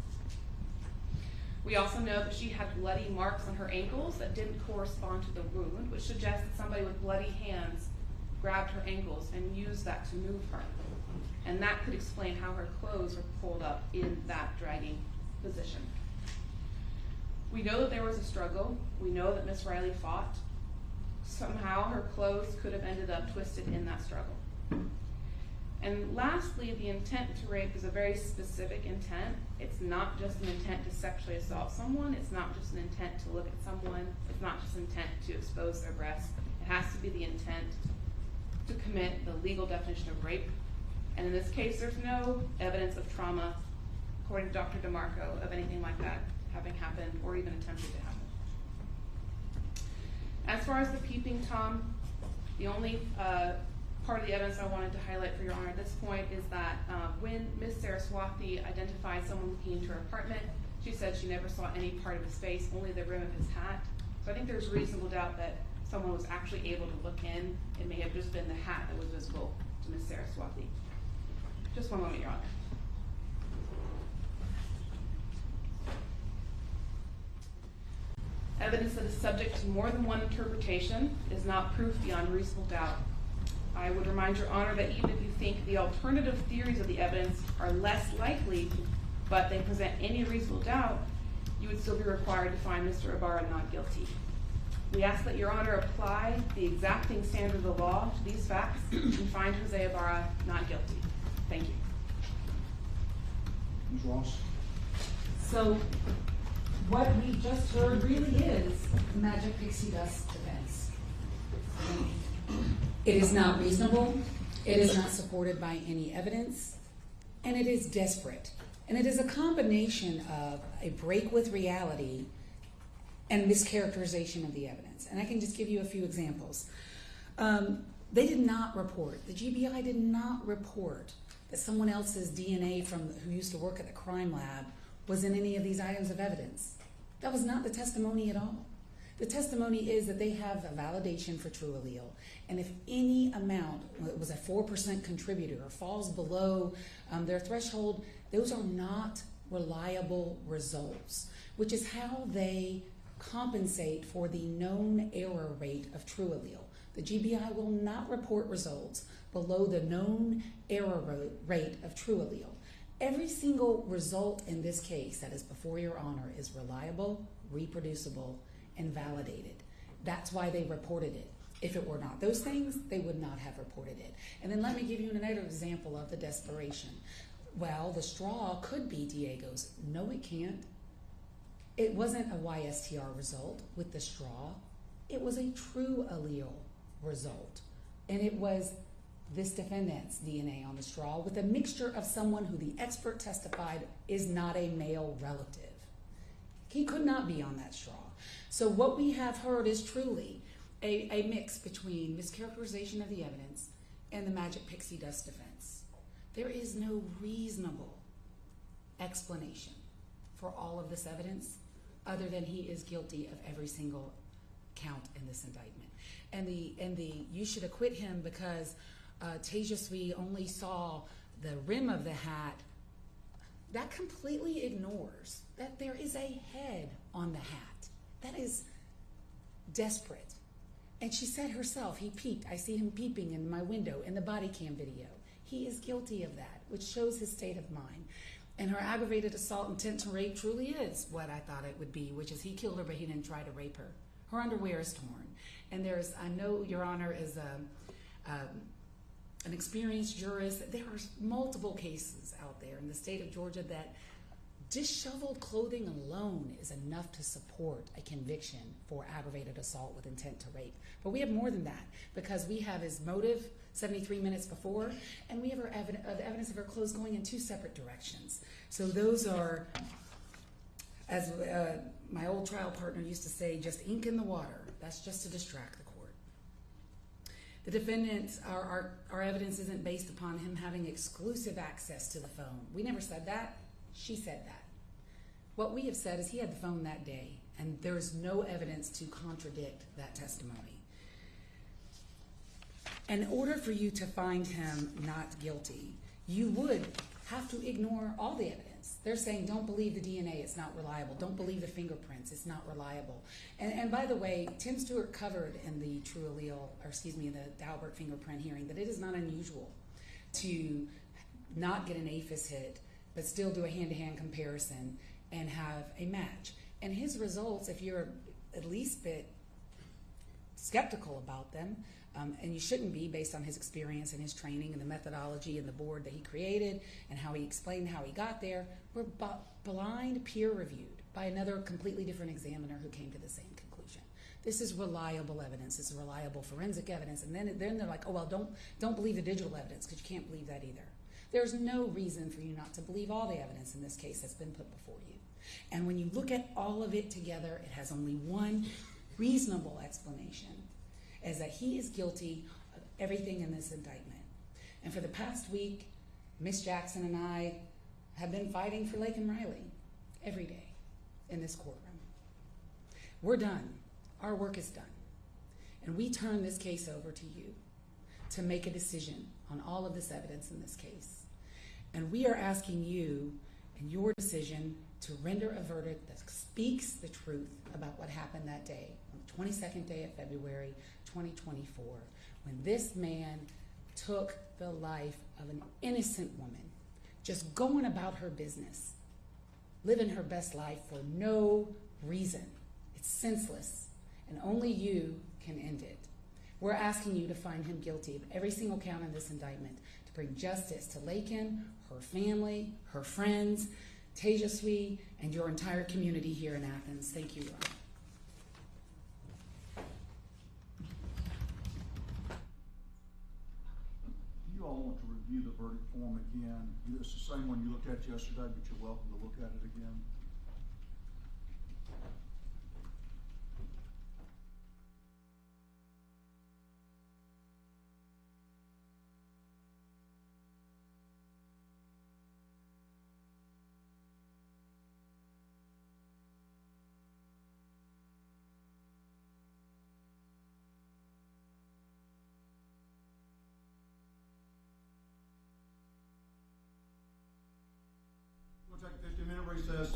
We also know that she had bloody marks on her ankles that didn't correspond to the wound, which suggests that somebody with bloody hands grabbed her ankles and used that to move her. And that could explain how her clothes were pulled up in that dragging position. We know that there was a struggle. We know that Miss Riley fought. Somehow her clothes could have ended up twisted in that struggle. And lastly, the intent to rape is a very specific intent. It's not just an intent to sexually assault someone. It's not just an intent to look at someone. It's not just an intent to expose their breasts. It has to be the intent to commit the legal definition of rape. And in this case, there's no evidence of trauma, according to Dr. DeMarco, of anything like that having happened or even attempted to happen. As far as the peeping Tom, the only part of the evidence I wanted to highlight for Your Honor at this point is that when Ms. Saraswati identified someone looking into her apartment, she said she never saw any part of his face, only the rim of his hat. So I think there's reasonable doubt that someone was actually able to look in. It may have just been the hat that was visible to Ms. Saraswati. Just one moment, Your Honor. Evidence that is subject to more than one interpretation is not proof beyond reasonable doubt. I would remind Your Honor that even if you think the alternative theories of the evidence are less likely, but they present any reasonable doubt, you would still be required to find Mr. Ibarra not guilty. We ask that Your Honor apply the exacting standard of the law to these facts and find Jose Ibarra not guilty. Thank you. Ms. Ross? So what we just heard really is magic pixie dust defense. It is not reasonable, it is not supported by any evidence, and it is desperate. And it is a combination of a break with reality and mischaracterization of the evidence. And I can just give you a few examples. They did not report, the GBI did not report that someone else's DNA who used to work at the crime lab was in any of these items of evidence. That was not the testimony at all. The testimony is that they have a validation for true allele, and if any amount was a 4% contributor or falls below their threshold, those are not reliable results, which is how they compensate for the known error rate of true allele. The GBI will not report results below the known error rate of true allele. Every single result in this case that is before Your Honor is reliable, reproducible, and validated. That's why they reported it. If it were not those things, they would not have reported it. And then let me give you another example of the desperation. Well, the straw could be Diego's. No, it can't. It wasn't a YSTR result with the straw. It was a true allele result. And it was this defendant's DNA on the straw with a mixture of someone who the expert testified is not a male relative. He could not be on that straw. So what we have heard is truly a mix between mischaracterization of the evidence and the magic pixie dust defense. There is no reasonable explanation for all of this evidence other than he is guilty of every single count in this indictment. And the you should acquit him because Tejasvi only saw the rim of the hat. That completely ignores that there is a head on the hat. That is desperate. And she said herself, he peeped. I see him peeping in my window in the body cam video. He is guilty of that, which shows his state of mind. And her aggravated assault intent to rape truly is what I thought it would be, which is he killed her, but he didn't try to rape her. Her underwear is torn. And I know Your Honor is an experienced jurist. There are multiple cases out there in the state of Georgia that disheveled clothing alone is enough to support a conviction for aggravated assault with intent to rape. But we have more than that because we have his motive 73 minutes before, and we have the evidence of her clothes going in two separate directions. So those are, as my old trial partner used to say, just ink in the water. That's just to distract the court. The defendants, our evidence isn't based upon him having exclusive access to the phone. We never said that. She said that. What we have said is he had the phone that day, and there's no evidence to contradict that testimony. In order for you to find him not guilty, you would have to ignore all the evidence. They're saying, don't believe the DNA, it's not reliable. Don't believe the fingerprints, it's not reliable. And by the way, Tim Stewart covered in the the Daubert fingerprint hearing that it is not unusual to not get an APHIS hit, but still do a hand-to-hand comparison and have a match. And his results, if you're at least a bit skeptical about them, and you shouldn't be based on his experience and his training and the methodology and the board that he created and how he explained how he got there, were blind peer reviewed by another completely different examiner who came to the same conclusion. This is reliable evidence. It's reliable forensic evidence. And then they're like, oh, well, don't believe the digital evidence because you can't believe that either. There's no reason for you not to believe all the evidence in this case that's been put before you. And when you look at all of it together, it has only one reasonable explanation, is that he is guilty of everything in this indictment. And for the past week, Ms. Jackson and I have been fighting for Laken Riley every day in this courtroom. We're done. Our work is done. And we turn this case over to you to make a decision on all of this evidence in this case. And we are asking you, in your decision, to render a verdict that speaks the truth about what happened that day, on the 22nd day of February, 2024, when this man took the life of an innocent woman, just going about her business, living her best life for no reason. It's senseless, and only you can end it. We're asking you to find him guilty of every single count in this indictment, to bring justice to Laken, her family, her friends, Tejaswi, and your entire community here in Athens. Thank you, Ron. You all want to review the verdict form again. It's the same one you looked at yesterday, but you're welcome to look at it again. We'll take a 15-minute recess.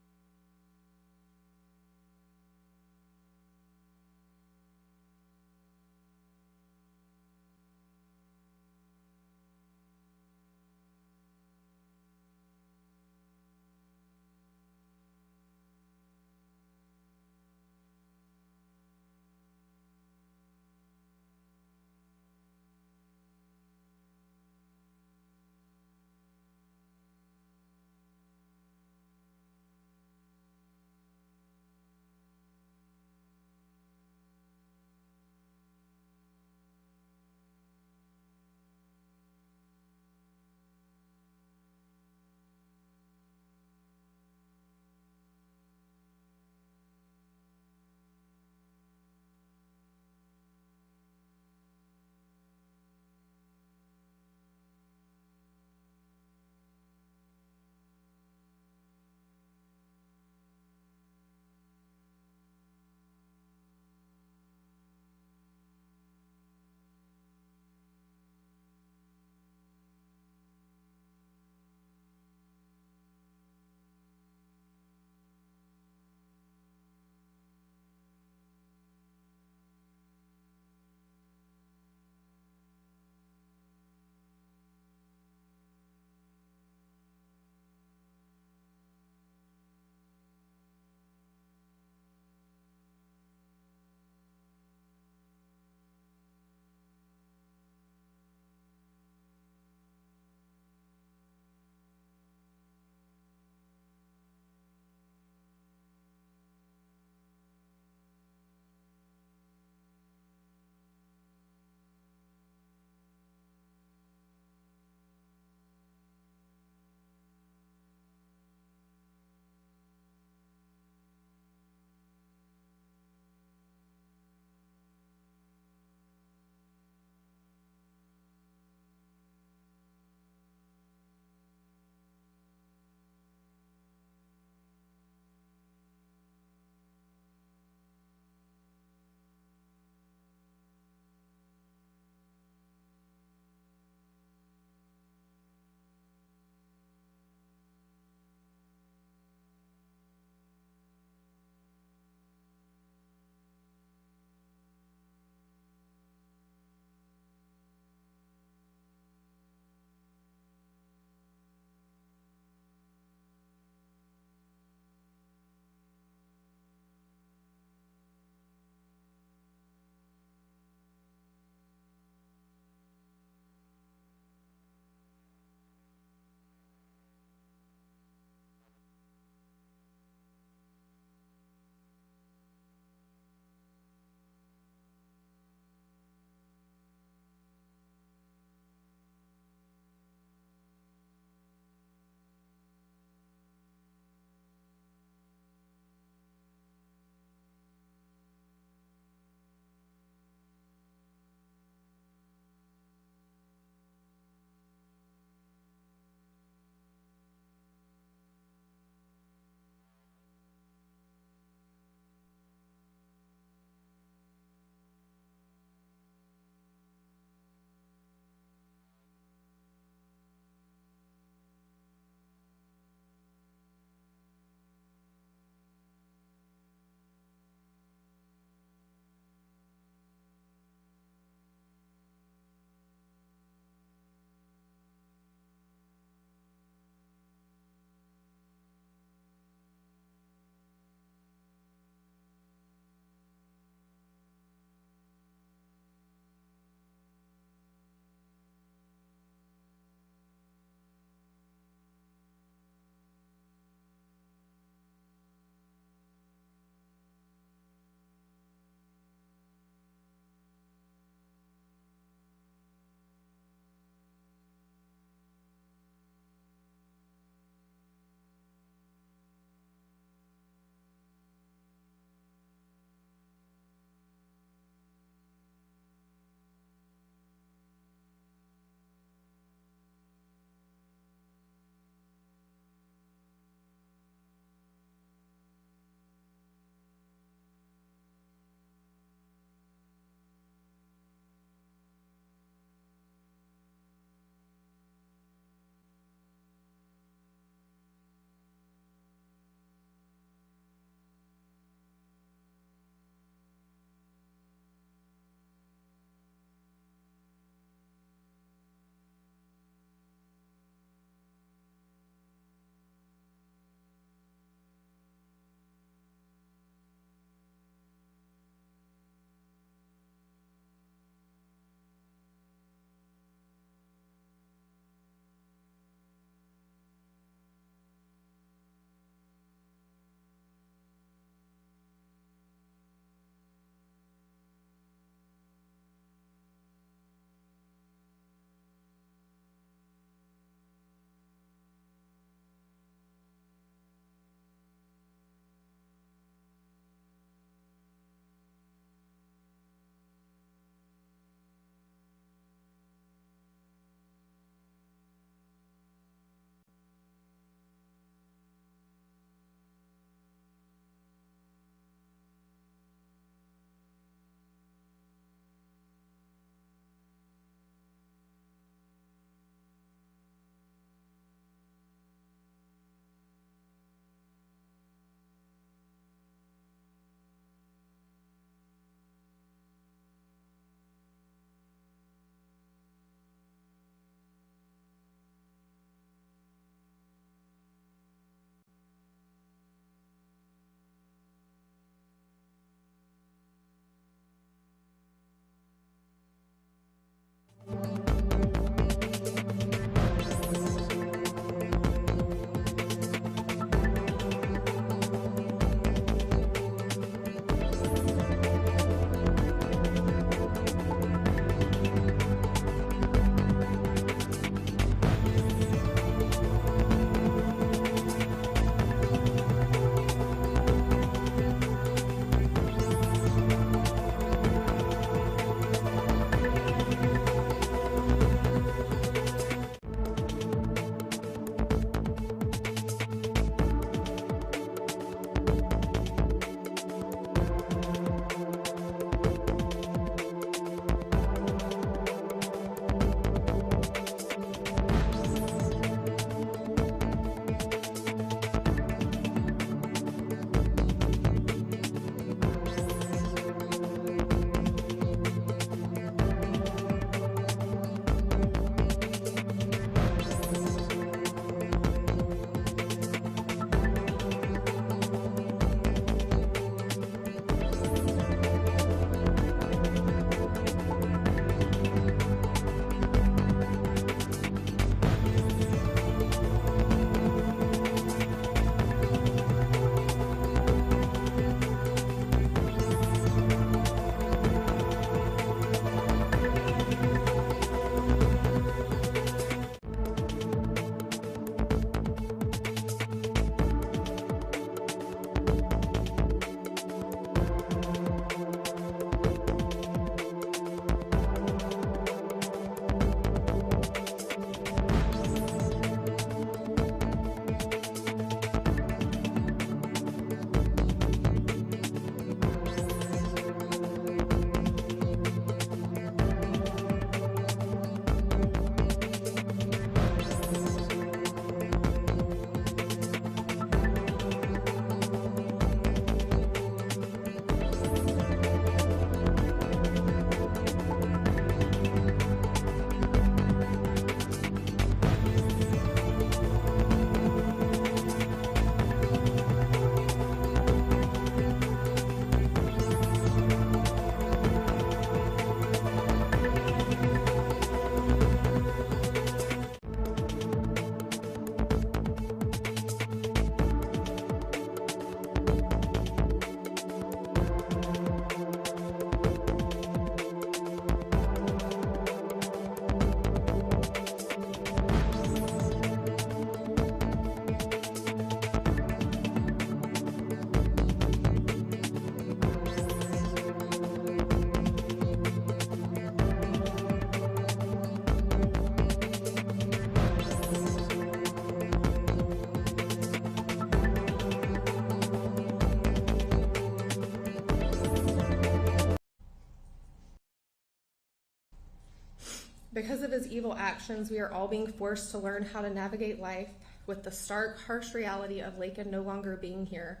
Because of his evil actions, we are all being forced to learn how to navigate life with the stark, harsh reality of Laken no longer being here.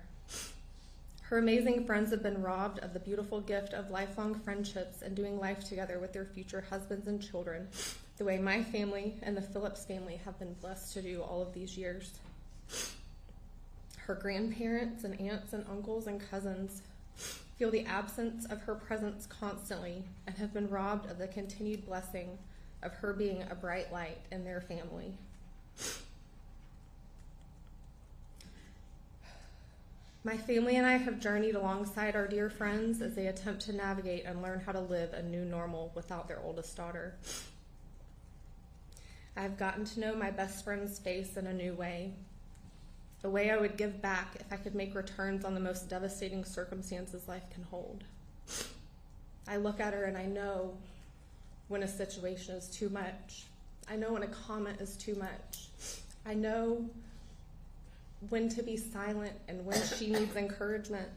Her amazing friends have been robbed of the beautiful gift of lifelong friendships and doing life together with their future husbands and children, the way my family and the Phillips family have been blessed to do all of these years. Her grandparents and aunts and uncles and cousins feel the absence of her presence constantly and have been robbed of the continued blessing of her being a bright light in their family. My family and I have journeyed alongside our dear friends as they attempt to navigate and learn how to live a new normal without their oldest daughter. I have gotten to know my best friend's face in a new way, a way I would give back if I could make returns on the most devastating circumstances life can hold. I look at her and I know when a situation is too much. I know when a comment is too much. I know when to be silent and when she needs encouragement.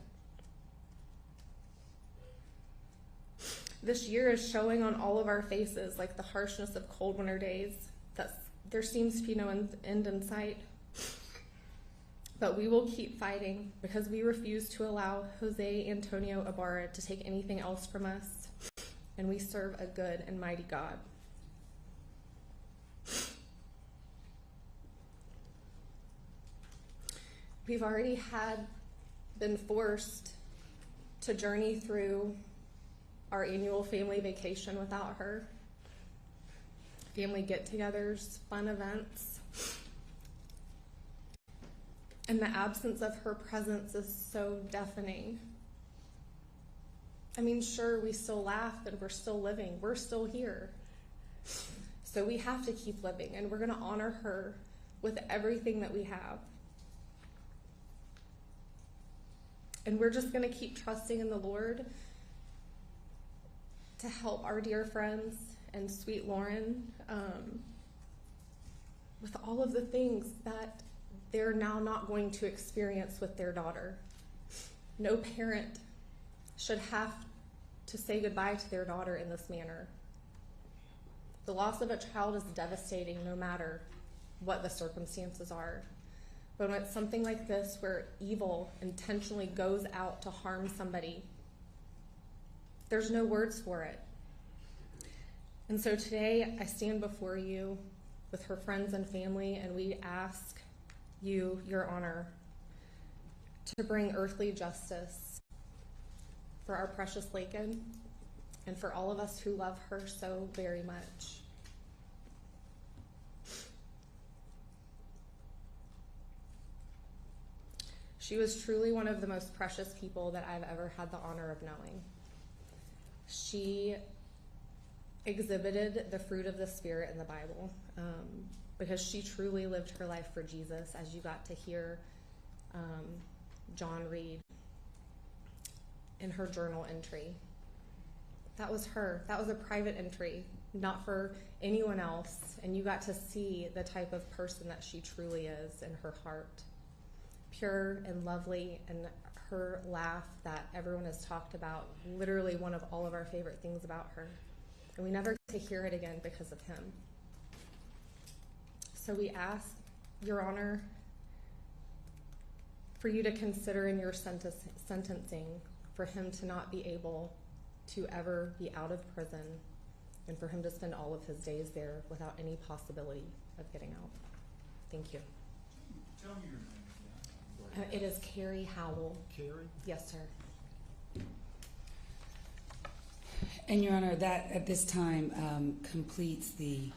This year is showing on all of our faces, like the harshness of cold winter days, that there seems to be no end in sight. But we will keep fighting because we refuse to allow Jose Antonio Ibarra to take anything else from us, and we serve a good and mighty God. We've already been forced to journey through our annual family vacation without her. Family get-togethers, fun events. And the absence of her presence is so deafening. I mean, sure, we still laugh and we're still living. We're still here. So we have to keep living, and we're going to honor her with everything that we have. And we're just going to keep trusting in the Lord to help our dear friends and sweet Lauren with all of the things that they're now not going to experience with their daughter. No parent should have to say goodbye to their daughter in this manner. The loss of a child is devastating no matter what the circumstances are. But when it's something like this where evil intentionally goes out to harm somebody, there's no words for it. And so today I stand before you with her friends and family, and we ask you, Your Honor, to bring earthly justice for our precious Laken and for all of us who love her so very much. She was truly one of the most precious people that I've ever had the honor of knowing. She exhibited the fruit of the Spirit in the Bible because she truly lived her life for Jesus, as you got to hear John read in her journal entry. That was her. That was a private entry, not for anyone else. And you got to see the type of person that she truly is in her heart. Pure and lovely, and her laugh that everyone has talked about, literally one of all of our favorite things about her. And we never get to hear it again because of him. So we ask, Your Honor, for you to consider in your sentencing for him to not be able to ever be out of prison and for him to spend all of his days there without any possibility of getting out. Thank you. Tell me your name. It is Carrie Howell. Carrie? Yes, sir. And Your Honor, that at this time completes the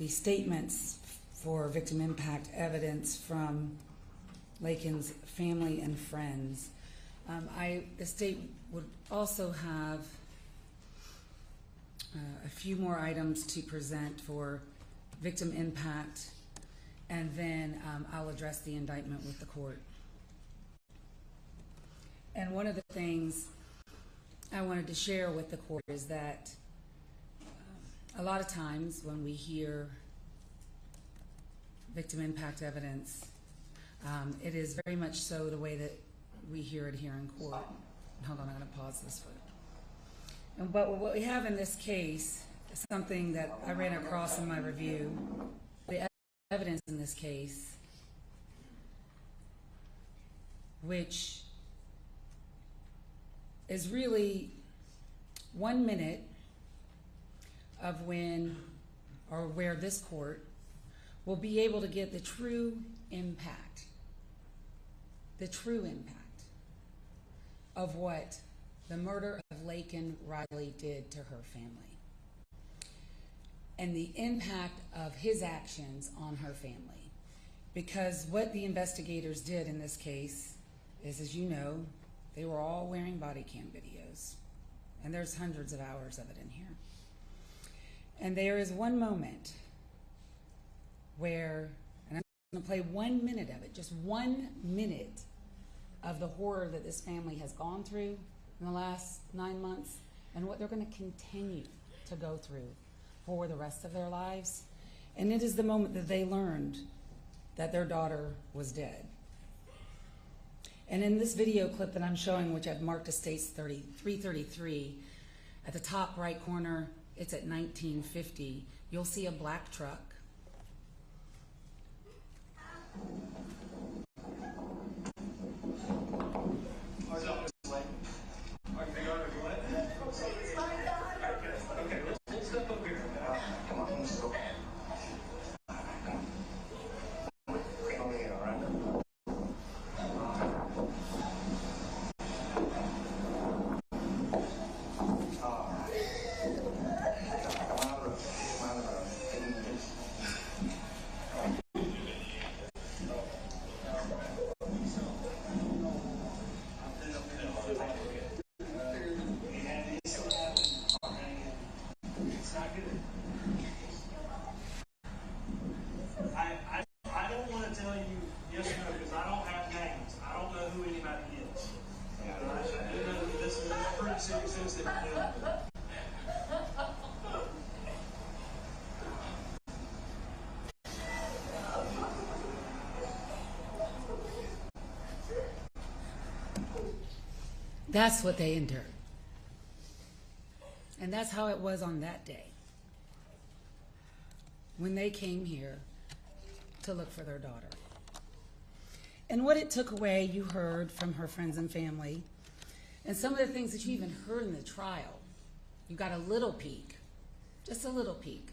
statements for victim impact evidence from Laken's family and friends. The state would also have a few more items to present for victim impact, and then I'll address the indictment with the court. And one of the things I wanted to share with the court is that a lot of times when we hear victim impact evidence, it is very much so the way that we hear it here in court. Hold on, I'm going to pause this for. And what we have in this case something that I ran across in my review. The evidence in this case, which is really 1 minute of when or where this court will be able to get the true impact of what the murder of Laken Riley did to her family and the impact of his actions on her family. Because what the investigators did in this case is, as you know, they were all wearing body cam videos, and there's hundreds of hours of it in here. And there is one moment where, and I'm going to play 1 minute of it, just 1 minute of the horror that this family has gone through in the last 9 months and what they're going to continue to go through for the rest of their lives. And it is the moment that they learned that their daughter was dead. And in this video clip that I'm showing, which I've marked as states 333, at the top right corner, it's at 1950, you'll see a black truck. That's what they endured. And that's how it was on that day when they came here to look for their daughter. And what it took away, you heard from her friends and family, and some of the things that you even heard in the trial. You got a little peek, just a little peek,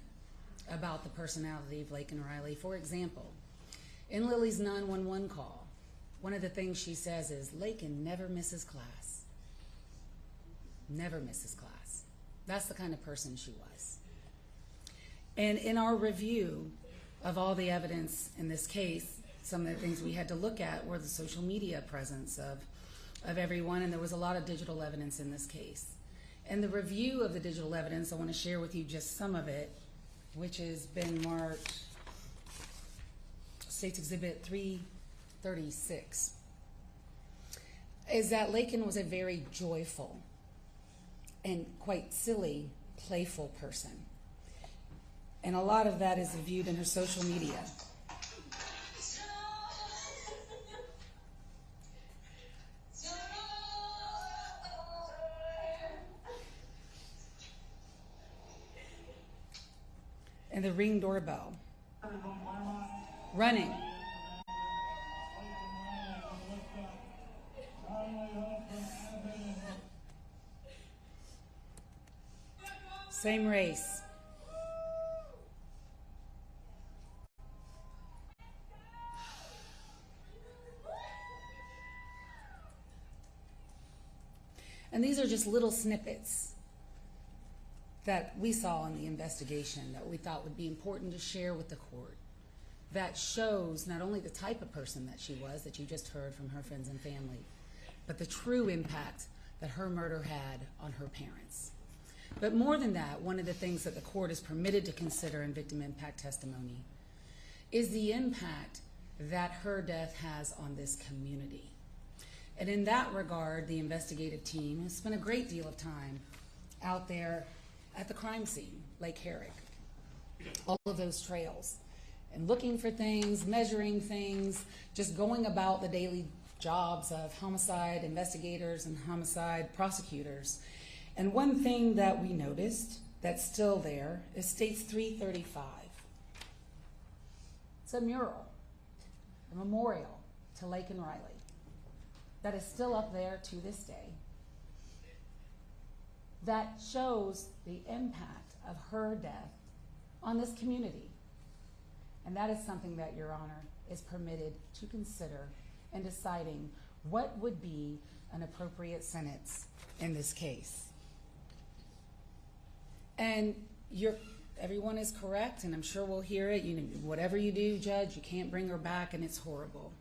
about the personality of Laken Riley. For example, in Lily's 911 call, one of the things she says is, Laken never misses class. Never misses class. That's the kind of person she was. And in our review of all the evidence in this case, some of the things we had to look at were the social media presence of everyone, and there was a lot of digital evidence in this case. And the review of the digital evidence, I want to share with you just some of it, which has been marked State's Exhibit 336, is that Laken was a very joyful and quite silly, playful person. And a lot of that is viewed in her social media. And the Ring doorbell. Running. Same race. And these are just little snippets that we saw in the investigation that we thought would be important to share with the court, that shows not only the type of person that she was, that you just heard from her friends and family, but the true impact that her murder had on her parents. But more than that, one of the things that the court is permitted to consider in victim impact testimony is the impact that her death has on this community. And in that regard, the investigative team has spent a great deal of time out there at the crime scene, Lake Herrick, all of those trails, and looking for things, measuring things, just going about the daily jobs of homicide investigators and homicide prosecutors. And one thing that we noticed that's still there is states 335. It's a mural, a memorial to Laken Riley that is still up there to this day that shows the impact of her death on this community. And that is something that Your Honor is permitted to consider in deciding what would be an appropriate sentence in this case. And everyone is correct, and I'm sure we'll hear it. You know, whatever you do, Judge, you can't bring her back, and it's horrible.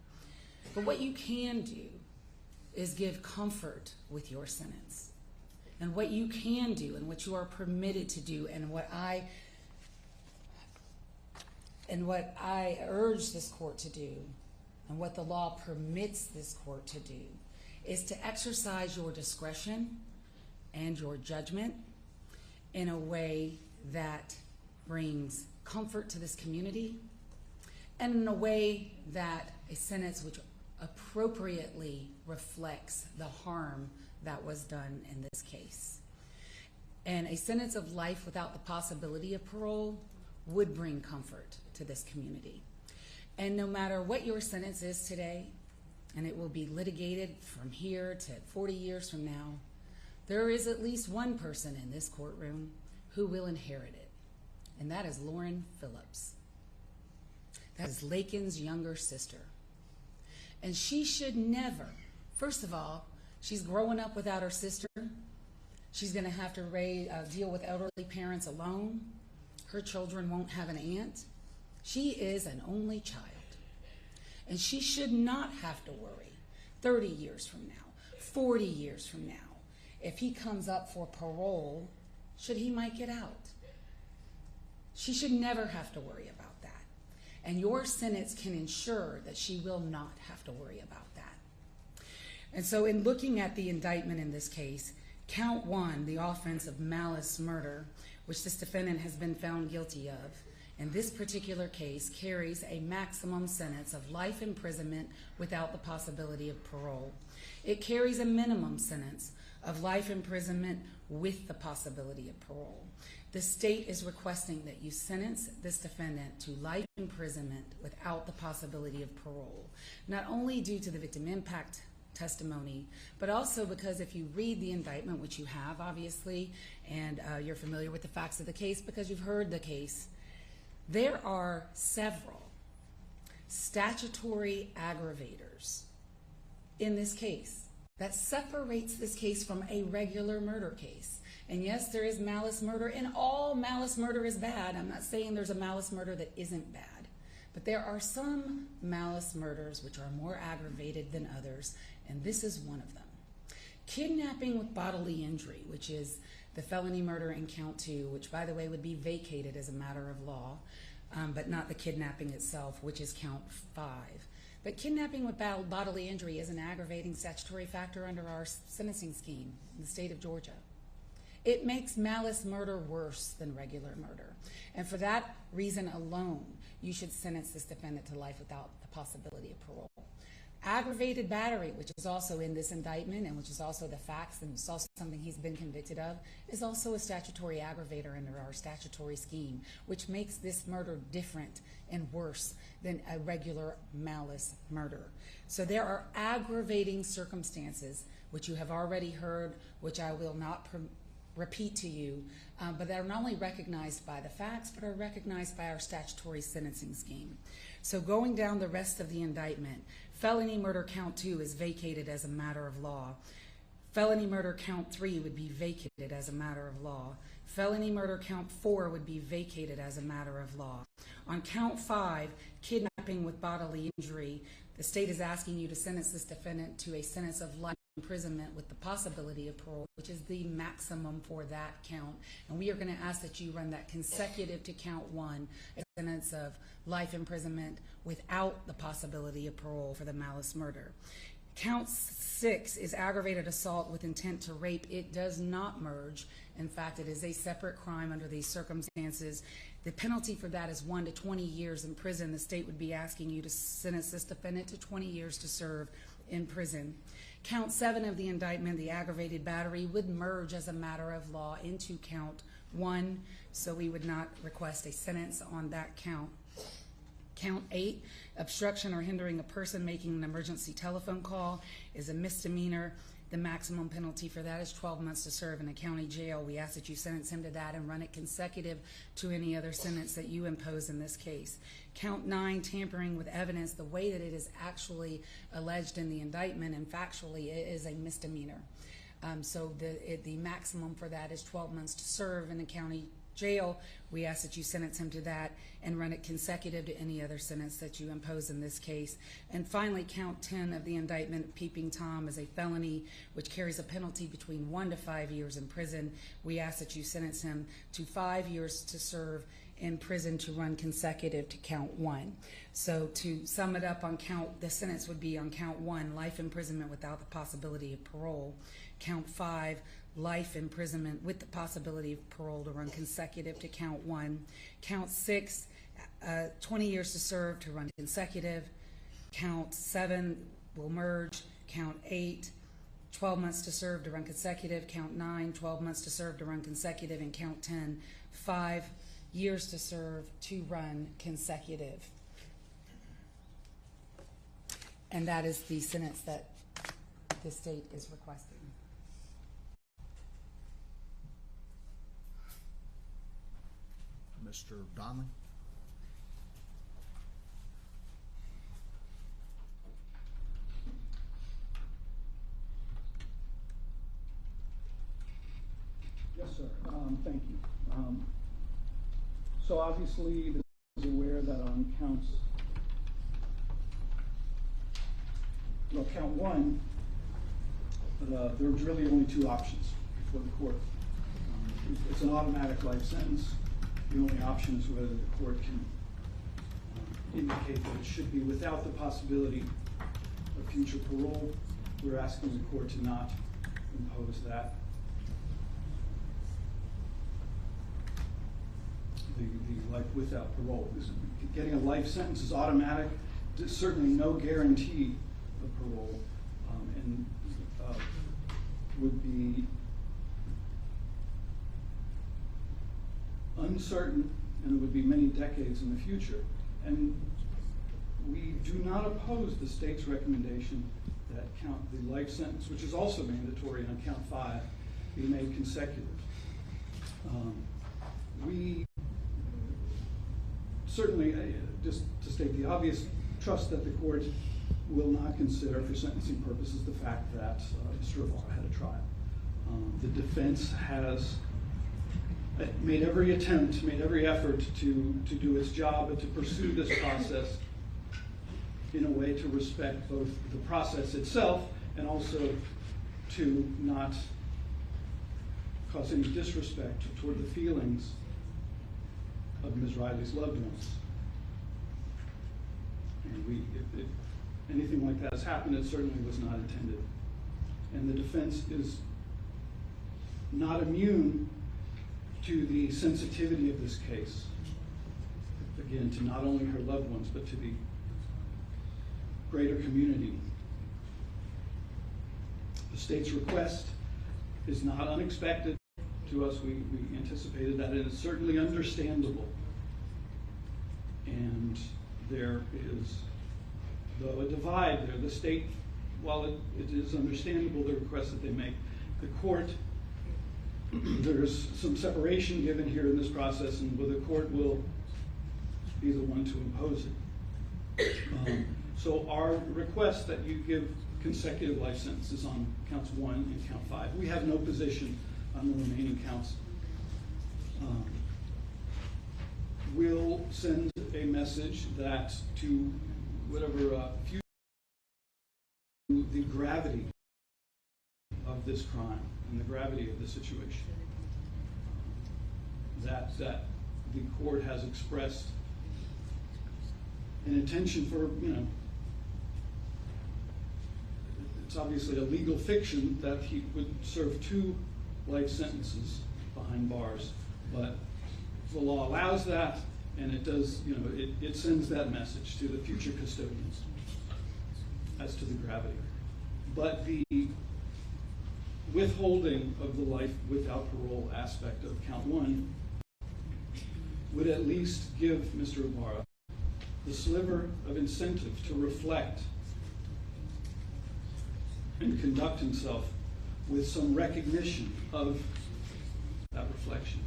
But what you can do is give comfort with your sentence. And what you can do, and what you are permitted to do, and what I urge this court to do, and what the law permits this court to do, is to exercise your discretion and your judgment in a way that brings comfort to this community, and in a way that a sentence which appropriately reflects the harm that was done in this case. And a sentence of life without the possibility of parole would bring comfort to this community. And no matter what your sentence is today, and it will be litigated from here to 40 years from now, there is at least one person in this courtroom who will inherit it, and that is Lauren Phillips. That is Laken's younger sister. And she should never, first of all, she's growing up without her sister. She's going to have to deal with elderly parents alone. Her children won't have an aunt. She is an only child. And she should not have to worry 30 years from now, 40 years from now, if he comes up for parole, should he might get out. She should never have to worry about that. And your sentence can ensure that she will not have to worry about that. And so in looking at the indictment in this case, count 1, the offense of malice murder, which this defendant has been found guilty of, in this particular case carries a maximum sentence of life imprisonment without the possibility of parole. It carries a minimum sentence of life imprisonment with the possibility of parole. The state is requesting that you sentence this defendant to life imprisonment without the possibility of parole, not only due to the victim impact testimony, but also because if you read the indictment, which you have obviously, and you're familiar with the facts of the case because you've heard the case, there are several statutory aggravators in this case that separates this case from a regular murder case. And yes, there is malice murder, and all malice murder is bad. I'm not saying there's a malice murder that isn't bad, but there are some malice murders which are more aggravated than others, and this is one of them. Kidnapping with bodily injury, which is the felony murder in count 2, which by the way would be vacated as a matter of law, but not the kidnapping itself, which is count 5. But kidnapping with bodily injury is an aggravating statutory factor under our sentencing scheme in the state of Georgia. It makes malice murder worse than regular murder. And for that reason alone, you should sentence this defendant to life without the possibility of parole. Aggravated battery, which is also in this indictment and which is also the facts and it's also something he's been convicted of, is also a statutory aggravator under our statutory scheme, which makes this murder different and worse than a regular malice murder. So there are aggravating circumstances, which you have already heard, which I will not repeat to you, but that are not only recognized by the facts, but are recognized by our statutory sentencing scheme. So going down the rest of the indictment, felony murder count 2 is vacated as a matter of law. Felony murder count 3 would be vacated as a matter of law. Felony murder count 4 would be vacated as a matter of law. On count 5, kidnapping with bodily injury, the state is asking you to sentence this defendant to a sentence of life imprisonment with the possibility of parole, which is the maximum for that count. And we are going to ask that you run that consecutive to count 1, a sentence of life imprisonment without the possibility of parole for the malice murder. Count 6 is aggravated assault with intent to rape. It does not merge. In fact, it is a separate crime under these circumstances. The penalty for that is 1 to 20 years in prison. The state would be asking you to sentence this defendant to 20 years to serve in prison. Count 7 of the indictment, the aggravated battery, would merge as a matter of law into count 1, so we would not request a sentence on that count. Count 8, obstruction or hindering a person making an emergency telephone call is a misdemeanor. The maximum penalty for that is 12 months to serve in a county jail. We ask that you sentence him to that and run it consecutive to any other sentence that you impose in this case. Count 9, tampering with evidence, the way that it is actually alleged in the indictment and factually it is a misdemeanor. So the maximum for that is 12 months to serve in a county jail. We ask that you sentence him to that and run it consecutive to any other sentence that you impose in this case. And finally, count 10 of the indictment, peeping Tom, is a felony which carries a penalty between 1 to 5 years in prison. We ask that you sentence him to 5 years to serve in prison to run consecutive to count 1. So to sum it up, on the sentence would be on count 1, life imprisonment without the possibility of parole. Count 5, life imprisonment with the possibility of parole to run consecutive to count 1. Count 6, 20 years to serve to run consecutive. Count 7 will merge. Count 8, 12 months to serve to run consecutive. Count 9, 12 months to serve to run consecutive. And count 10, 5 years to serve to run consecutive. And that is the sentence that the state is requesting. Mr. Donnelly? Yes, sir. Thank you. So obviously, the is aware that on count 1, there's really only 2 options before the court. It's an automatic life sentence. The only option is whether the court can indicate that it should be without the possibility of future parole. We're asking the court to not impose that. The life without parole. Getting a life sentence is automatic. There's certainly no guarantee of parole, and would be uncertain, and it would be many decades in the future. And we do not oppose the state's recommendation that the life sentence, which is also mandatory on count 5, be made consecutive. We certainly, just to state the obvious, trust that the court will not consider for sentencing purposes the fact that Mr. Ibarra had a trial. The defense has made every attempt, made every effort to do its job and to pursue this process in a way to respect both the process itself and also to not cause any disrespect toward the feelings of Ms. Riley's loved ones. And if anything like that has happened, it certainly was not intended. And the defense is not immune to the sensitivity of this case. Again, to not only her loved ones, but to the greater community. The state's request is not unexpected to us. We anticipated that, and it's certainly understandable. And there is, though, a divide there. The state, while it is understandable the request that they make, the court, there's some separation given here in this process, and the court will be the one to impose it. So our request that you give consecutive life sentences on counts 1 and count 5. We have no position on the remaining counts. We'll send a message that to whatever future, the gravity of this crime and the gravity of the situation, that the court has expressed an intention for, it's obviously a legal fiction that he would serve 2 life sentences behind bars, but the law allows that, and it does, it sends that message to the future custodians as to the gravity. But the withholding of the life without parole aspect of count 1 would at least give Mr. Ibarra the sliver of incentive to reflect and conduct himself with some recognition of that reflection.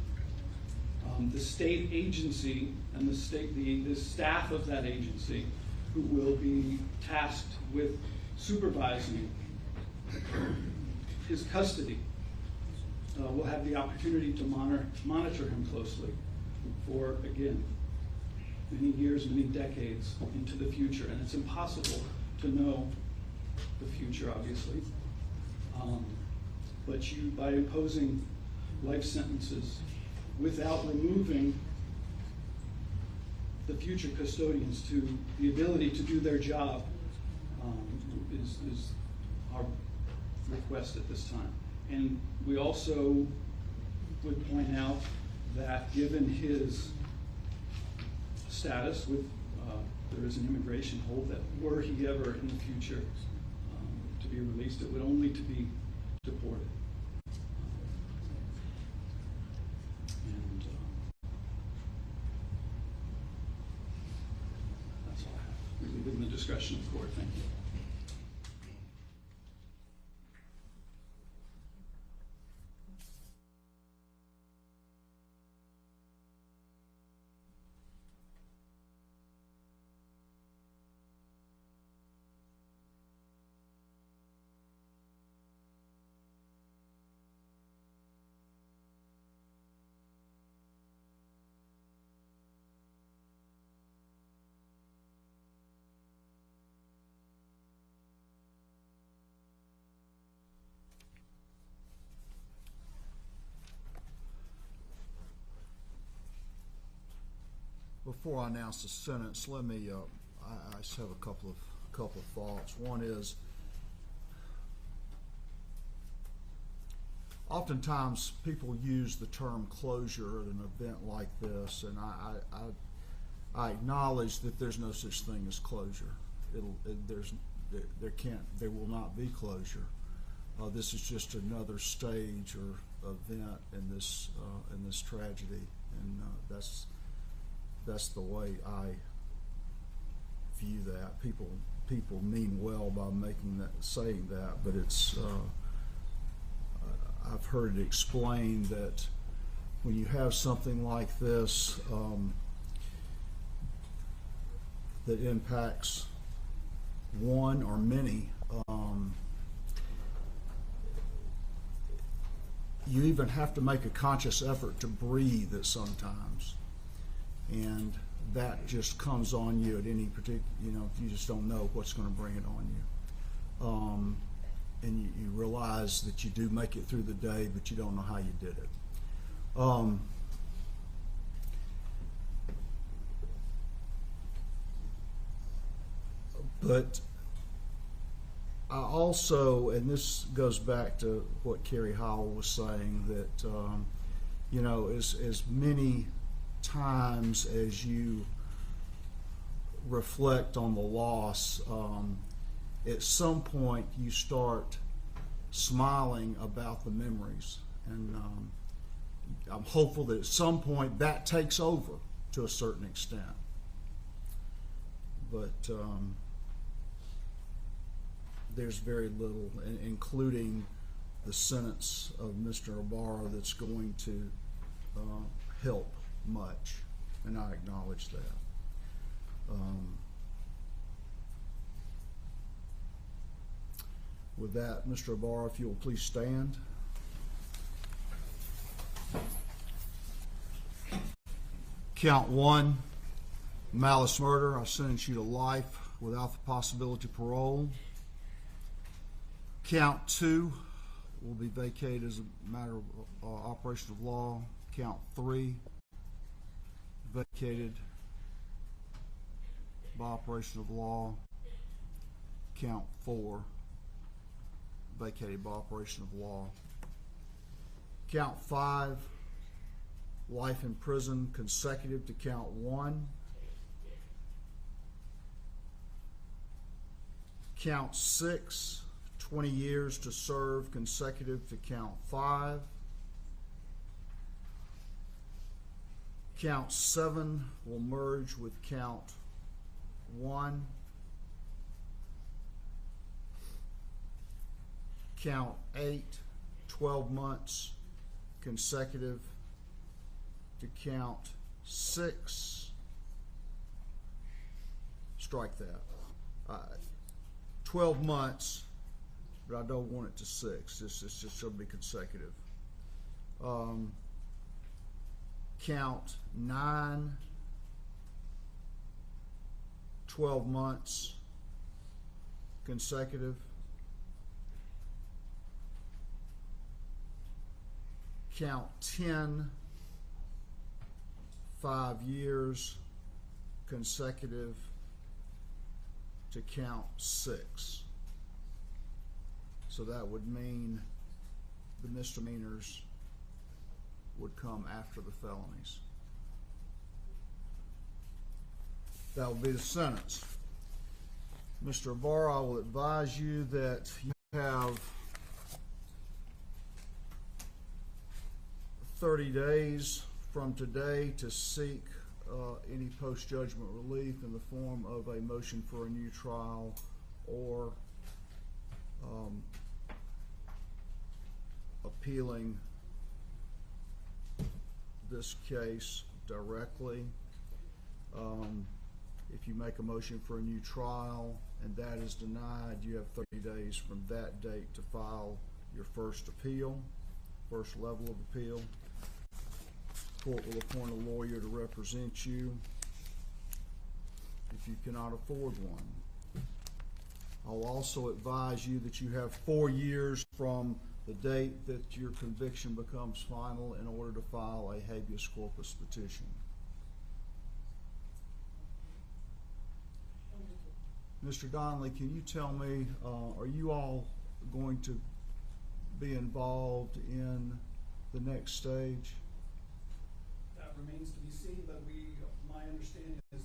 The state agency and the staff of that agency who will be tasked with supervising his custody will have the opportunity to monitor him closely for, again, many years, many decades into the future. And it's impossible to know the future, obviously. But you, by imposing life sentences without removing the future custodians to the ability to do their job, is our request at this time. And we also would point out that given his status with, there is an immigration hold, that were he ever in the future to be released, it would only to be deported. And that's all I have. We leave it in the discretion of the court. Thank you. Before I announce the sentence, let me, I just have a couple of thoughts. One is, oftentimes people use the term closure at an event like this, and I acknowledge that there's no such thing as closure. There will not be closure. This is just another stage or event in this tragedy, and that's the way I view that. People mean well by saying that, but it's I've heard it explained that when you have something like this that impacts one or many, you even have to make a conscious effort to breathe at sometimes. And that just comes on you at any particular, you just don't know what's going to bring it on you. And you realize that you do make it through the day, but you don't know how you did it. But I also, and this goes back to what Kerry Howell was saying, that, as many times as you reflect on the loss, at some point you start smiling about the memories, and I'm hopeful that at some point that takes over to a certain extent. But there's very little, including the sentence of Mr. Ibarra, that's going to help much, and I acknowledge that. With that, Mr. Ibarra, if you will please stand. Count 1, malice murder. I sentence you to life without the possibility of parole. Count 2 will be vacated as a matter of operation of law. Count 3, vacated by operation of law. Count 4, vacated by operation of law. Count 5, life in prison consecutive to count 1. Count 6, 20 years to serve consecutive to count 5. Count 7 will merge with count 1. Count 8, 12 months consecutive to count 6. Strike that. 12 months, but I don't want it to 6. It's just going to be consecutive. Count 9, 12 months consecutive. Count 10, 5 years consecutive to count 6. So that would mean the misdemeanors would come after the felonies. That will be the sentence. Mr. Ibarra, I will advise you that you have 30 days from today to seek any post-judgment relief in the form of a motion for a new trial or appealing this case directly. If you make a motion for a new trial and that is denied, you have 30 days from that date to file your first appeal, first level of appeal. Court will appoint a lawyer to represent you if you cannot afford one. I'll also advise you that you have 4 years from the date that your conviction becomes final in order to file a habeas corpus petition. Mr. Donnelly, can you tell me, are you all going to be involved in the next stage? That remains to be seen, but my understanding is